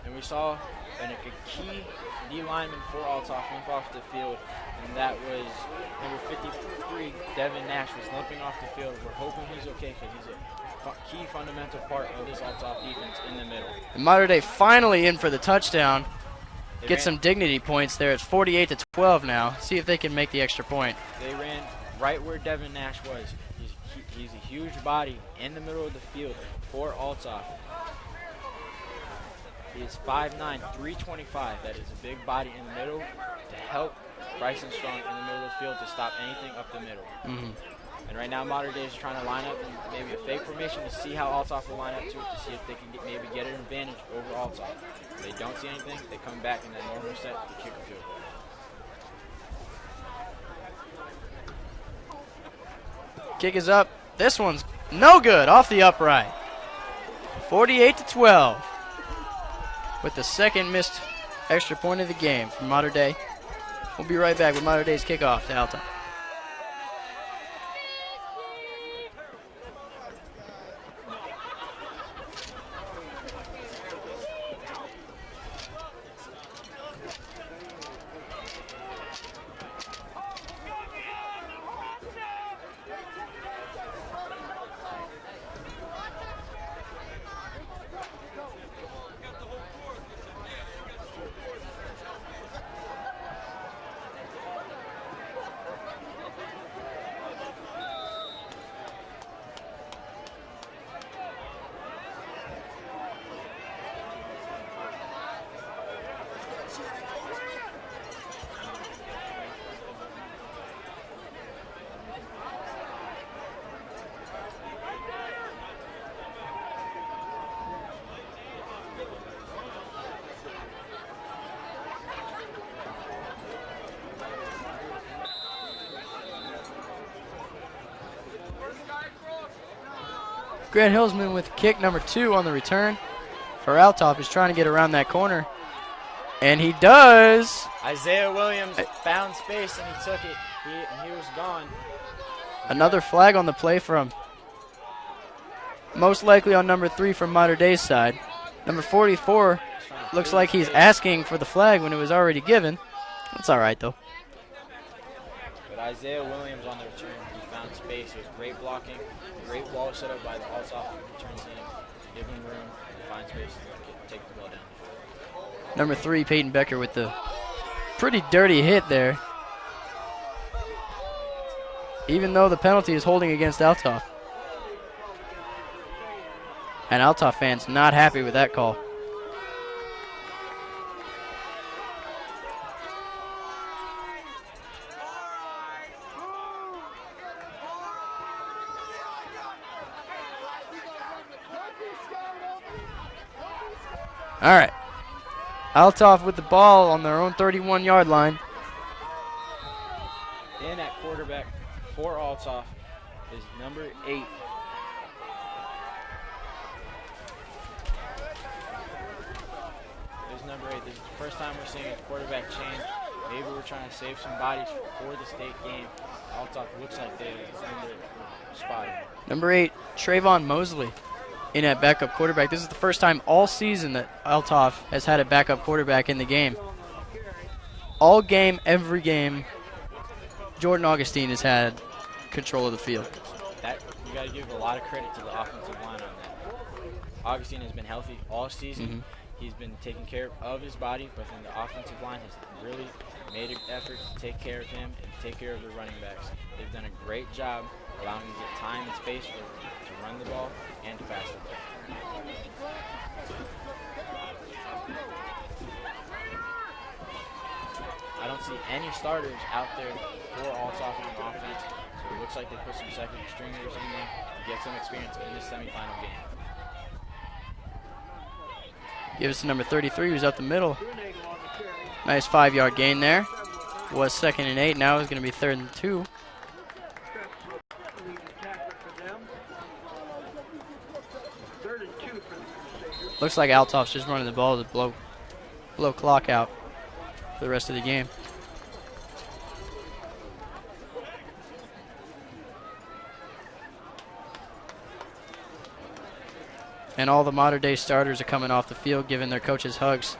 And we saw a key D lineman for Althoff limp off the field, and that was number 53, Devin Nash, was limping off the field. We're hoping he's okay because he's a key fundamental part of this Althoff defense in the middle. And Mater Dei finally in for the touchdown. Get some dignity points there. It's 48 to 12 now. See if they can make the extra point. They ran right where Devin Nash was. He's a huge body in the middle of the field for Althoff. He is 5'9", 325. That is a big body in the middle to help Bryson Strong in the middle of the field to stop anything up the middle. And right now, Mater Dei is trying to line up in maybe a fake formation to see how Althoff will line up to it, to see if they can maybe get an advantage over Althoff. If they don't see anything, they come back in that normal set to kick a field goal. Kick is up. This one's no good, off the upright. 48 to 12. With the second missed extra point of the game from Mater Dei. We'll be right back with Mater Dei's kickoff to Althoff. Grant Hillsman with kick number 2 on the return for Althoff, is trying to get around that corner. And he does. Isaiah Williams found space and he took it. He was gone. Another flag on the play from, most likely on number 3 from Mater Dei's side. Number 44 looks like he's asking for the flag when it was already given. That's all right, though. But Isaiah Williams on the return, he found space. It was great blocking, great wall set up by the Althoff return team, give him room to find space and take the ball down. Number 3, Peyton Becker, with the pretty dirty hit there. Even though the penalty is holding against Althoff. And Althoff fans not happy with that call. All right. Althoff with the ball on their own 31-yard line. And at quarterback for Althoff is number 8. There's number 8. This is the first time we're seeing a quarterback change. Maybe we're trying to save some bodies for the state game. Althoff looks like they're in their spot. Number 8, Trayvon Mosley in at backup quarterback. This is the first time all season that Althoff has had a backup quarterback in the game. All game, every game, Jordan Augustine has had control of the field. That, you got to give a lot of credit to the offensive line on that. Augustine has been healthy all season. He's been taking care of his body, but then the offensive line has really made an effort to take care of him and take care of the running backs. They've done a great job allowing them to get time and space to run the ball and to pass the ball. I don't see any starters out there for Althoff on offense, so it looks like they put some second stringers in there to get some experience in this semifinal game. Gives to number 33, who's up the middle. Nice 5-yard gain there. Was 2nd and 8, now it's going to be 3rd and 2. Looks like Althoff's just running the ball to blow clock out for the rest of the game. And all the modern-day starters are coming off the field giving their coaches hugs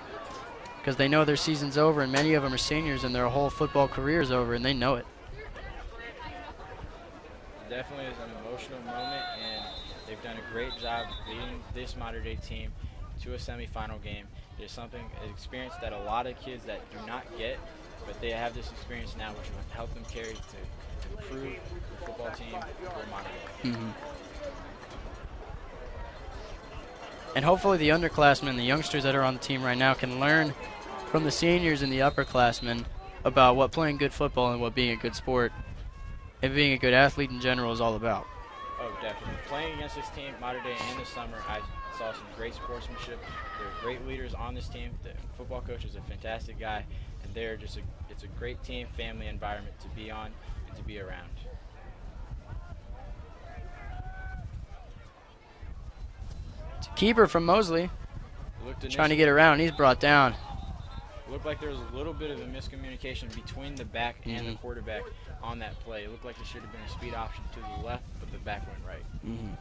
because they know their season's over, and many of them are seniors and their whole football career is over, and they know it. Definitely is an emotional moment, and they've done a great job leading this modern-day team to a semifinal game. There's something, an experience that a lot of kids that do not get, but they have this experience now, which will help them carry to improve the football team for modern day. Mm-hmm. And hopefully the underclassmen, the youngsters that are on the team right now, can learn from the seniors and the upperclassmen about what playing good football and what being a good sport and being a good athlete in general is all about. Oh, definitely. Playing against this team, modern day in the summer, I saw some great sportsmanship. There are great leaders on this team. The football coach is a fantastic guy, and they're just it's a great team, family environment to be on and to be around. Keeper from Mosley trying to get around. He's brought down. Looked like there was a little bit of a miscommunication between the back and the quarterback on that play. It looked like there should have been a speed option to the left, but the back went right. Mm-hmm.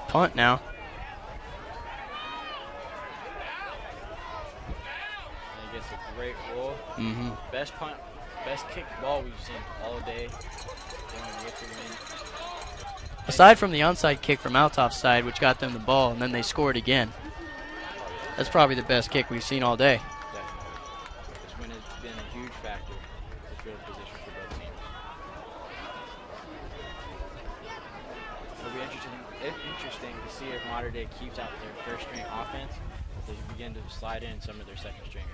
Punt now. And he gets a great roll. Mm-hmm. Best punt, best kick ball we've seen all day. Going with the win. Aside from the onside kick from Althoff's side, which got them the ball, and then they scored again. That's probably the best kick we've seen all day. Definitely. This win has been a huge factor to field position for both teams. It'll be interesting to see if Modern Day keeps out their first string offense, if they begin to slide in some of their second stringers.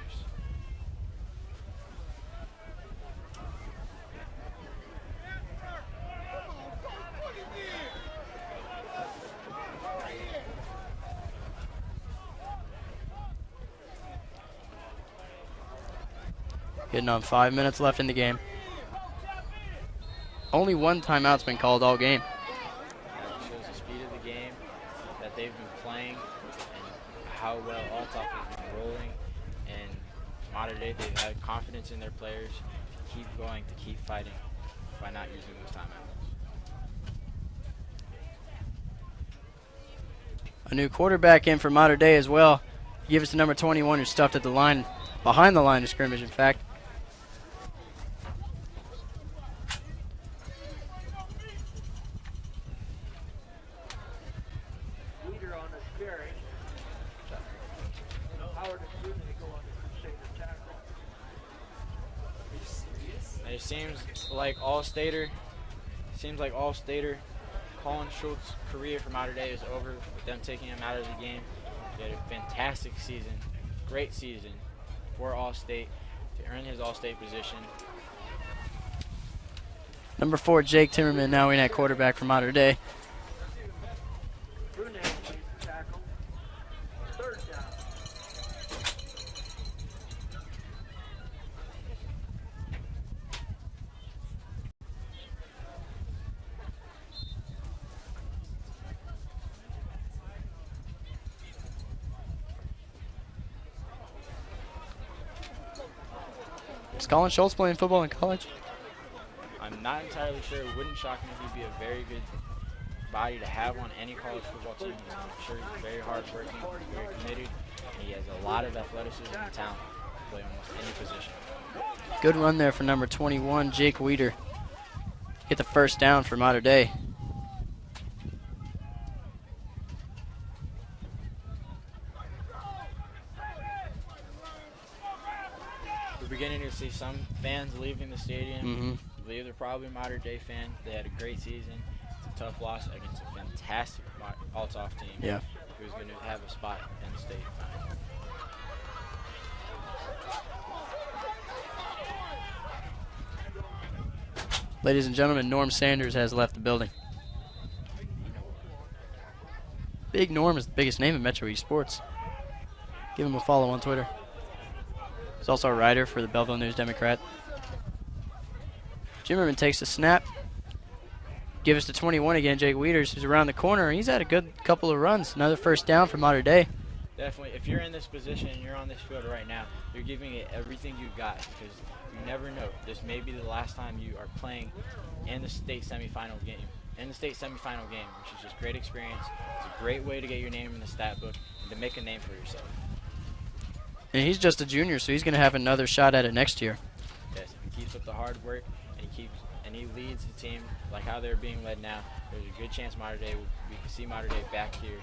Getting on 5 minutes left in the game. Only one timeout's been called all game. That shows the speed of the game that they've been playing and how well Althoff has been rolling. And Modern Day, they've had confidence in their players to keep going, to keep fighting by not using those timeouts. A new quarterback in for Modern Day as well. He gives us to number 21 who's stuffed at the line, behind the line of scrimmage, in fact. It seems like All-Stater, Colin Schultz's career from Modern Day is over with them taking him out of the game. He had a fantastic season, great season for All-State to earn his All-State position. Number 4, Jake Timmerman, now in at quarterback for Modern Day. Is Colin Schultz playing football in college? I'm not entirely sure. It wouldn't shock me if he'd be a very good body to have on any college football team. I'm sure he's very hardworking, very committed, and he has a lot of athleticism and talent to play almost any position. Good run there for number 21, Jake Weeder. Get the first down for Mater Dei. We're beginning to see some fans leaving the stadium. Mm-hmm. I believe they're probably Mater Dei fans. They had a great season. It's a tough loss against a fantastic Althoff team. Yeah. Who's going to have a spot in the state final. Ladies and gentlemen, Norm Sanders has left the building. Big Norm is the biggest name in Metro East sports. Give him a follow on Twitter. He's also a writer for the Belleville News Democrat. Jimmerman takes the snap. Give us to 21 again, Jake Weeders, who's around the corner. He's had a good couple of runs. Another first down for Mater Dei. Definitely. If you're in this position and you're on this field right now, you're giving it everything you got because you never know. This may be the last time you are playing in the state semifinal game. Which is just great experience. It's a great way to get your name in the stat book and to make a name for yourself. And he's just a junior, so he's going to have another shot at it next year. Yes, if he keeps up the hard work and he leads the team like how they're being led now, there's a good chance we can see Mater Dei back here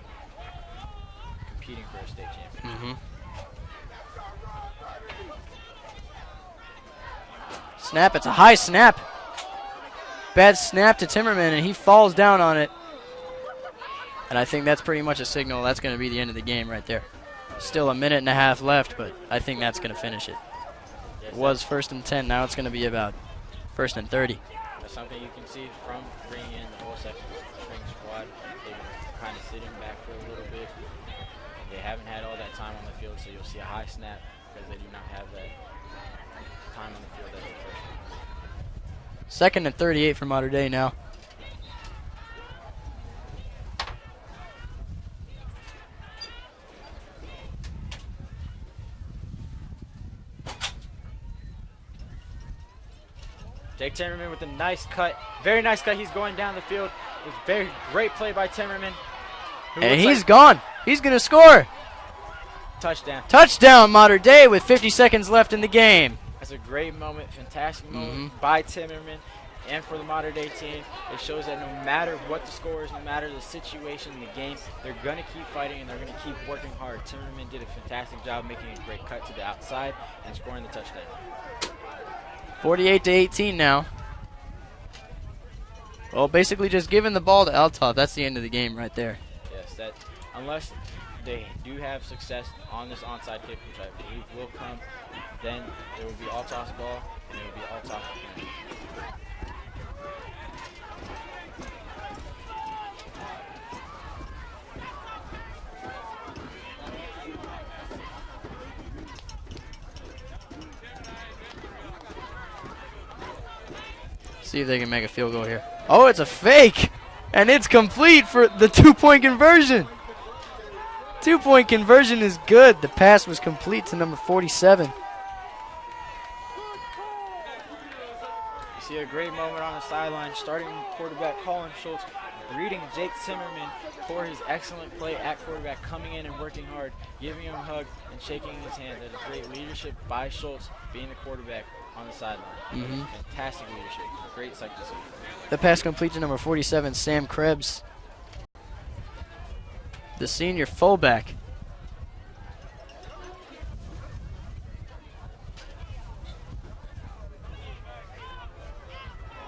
competing for a state championship. Snap, it's a high snap. Bad snap to Timmerman, and he falls down on it. And I think that's pretty much a signal that's going to be the end of the game right there. Still a minute and a half left, but I think that's going to finish it. Yes, It was 1st and 10, now it's going to be about 1st and 30. That's something you can see from bringing in the whole second string squad. They've been kind of sitting back for a little bit. They haven't had all that time on the field, so you'll see a high snap because they do not have that time on the field as a freshman. 2nd and 38 for Mater Dei now. Jake Timmerman with a nice cut. Very nice cut. He's going down the field. It was a very great play by Timmerman. And he's gone. He's going to score. Touchdown. Touchdown, Mater Dei, with 50 seconds left in the game. That's a great moment, fantastic moment by Timmerman and for the Mater Dei team. It shows that no matter what the score is, no matter the situation in the game, they're going to keep fighting and they're going to keep working hard. Timmerman did a fantastic job making a great cut to the outside and scoring the touchdown. 48-18 now. Well, basically just giving the ball to Althoff. That's the end of the game right there. Yes, that unless they do have success on this onside kick, which I believe will come, then it will be Althoff's ball and it will be Althoff again. See if they can make a field goal here. Oh, it's a fake, and it's complete for the two-point conversion. Two-point conversion is good. The pass was complete to number 47. You see a great moment on the sideline, starting quarterback Colin Schultz, greeting Jake Timmerman for his excellent play at quarterback, coming in and working hard, giving him a hug and shaking his hand. That is great leadership by Schultz, being the quarterback on the sideline. Fantastic leadership. Great sight to see. The pass complete to number 47, Sam Krebs, the senior fullback.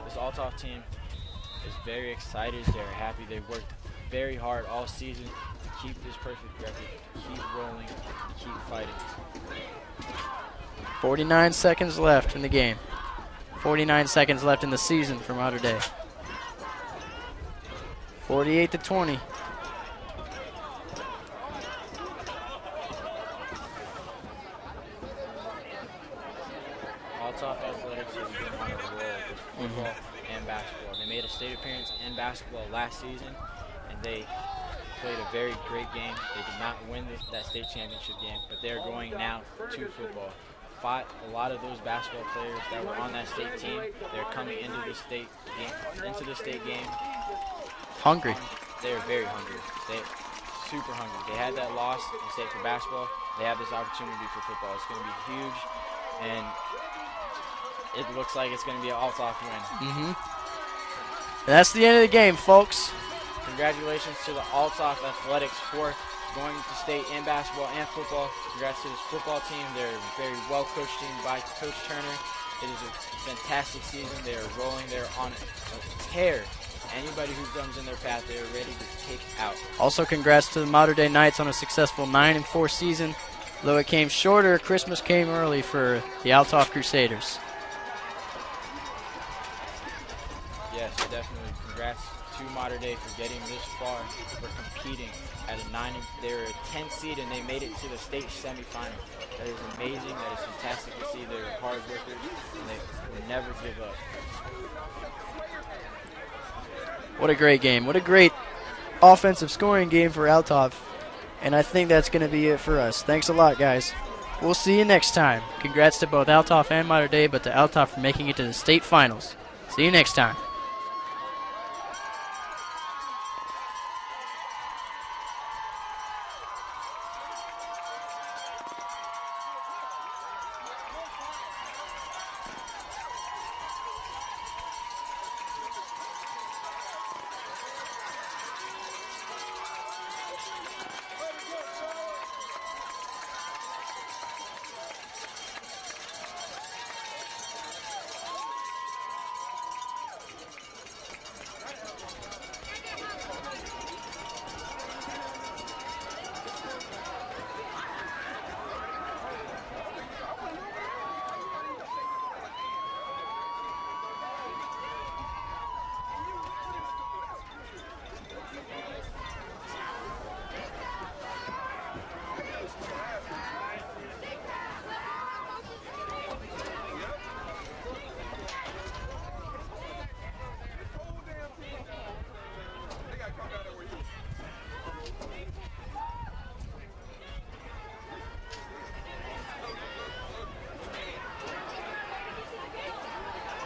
This Althoff team is very excited. They're happy. They've worked very hard all season to keep this perfect record, to keep rolling, to keep fighting. 49 seconds left in the game. 49 seconds left in the season for Mater Dei. 48-20. Althoff Athletics has been on a roll with football and basketball. They made a state appearance in basketball last season, and they played a very great game. They did not win that state championship game, but they're going now to football. a lot of those basketball players that were on that state team, they're coming into the state game. Hungry. They're very hungry. They're super hungry. They had that loss in state for basketball. They have this opportunity for football. It's going to be huge, and it looks like it's going to be an Althoff win. That's the end of the game, folks. Congratulations to the Althoff Athletics for going to state in basketball and football. Congrats to this football team. They're a very well-coached team by Coach Turner. It is a fantastic season. They are rolling. They're on a tear. Anybody who comes in their path, they are ready to take out. Also, congrats to the Mater Dei Knights on a successful 9-4 season. Though it came shorter, Christmas came early for the Althoff Crusaders. Yes, definitely. Congrats to Mater Dei for getting this far, for competing at a 9. They were a 10 seed and they made it to the state semifinal. That is amazing. That is fantastic to see. They're hard workers and they never give up. What a great game. What a great offensive scoring game for Althoff. And I think that's going to be it for us. Thanks a lot, guys. We'll see you next time. Congrats to both Althoff and Mater Dei, but to Althoff for making it to the state finals. See you next time.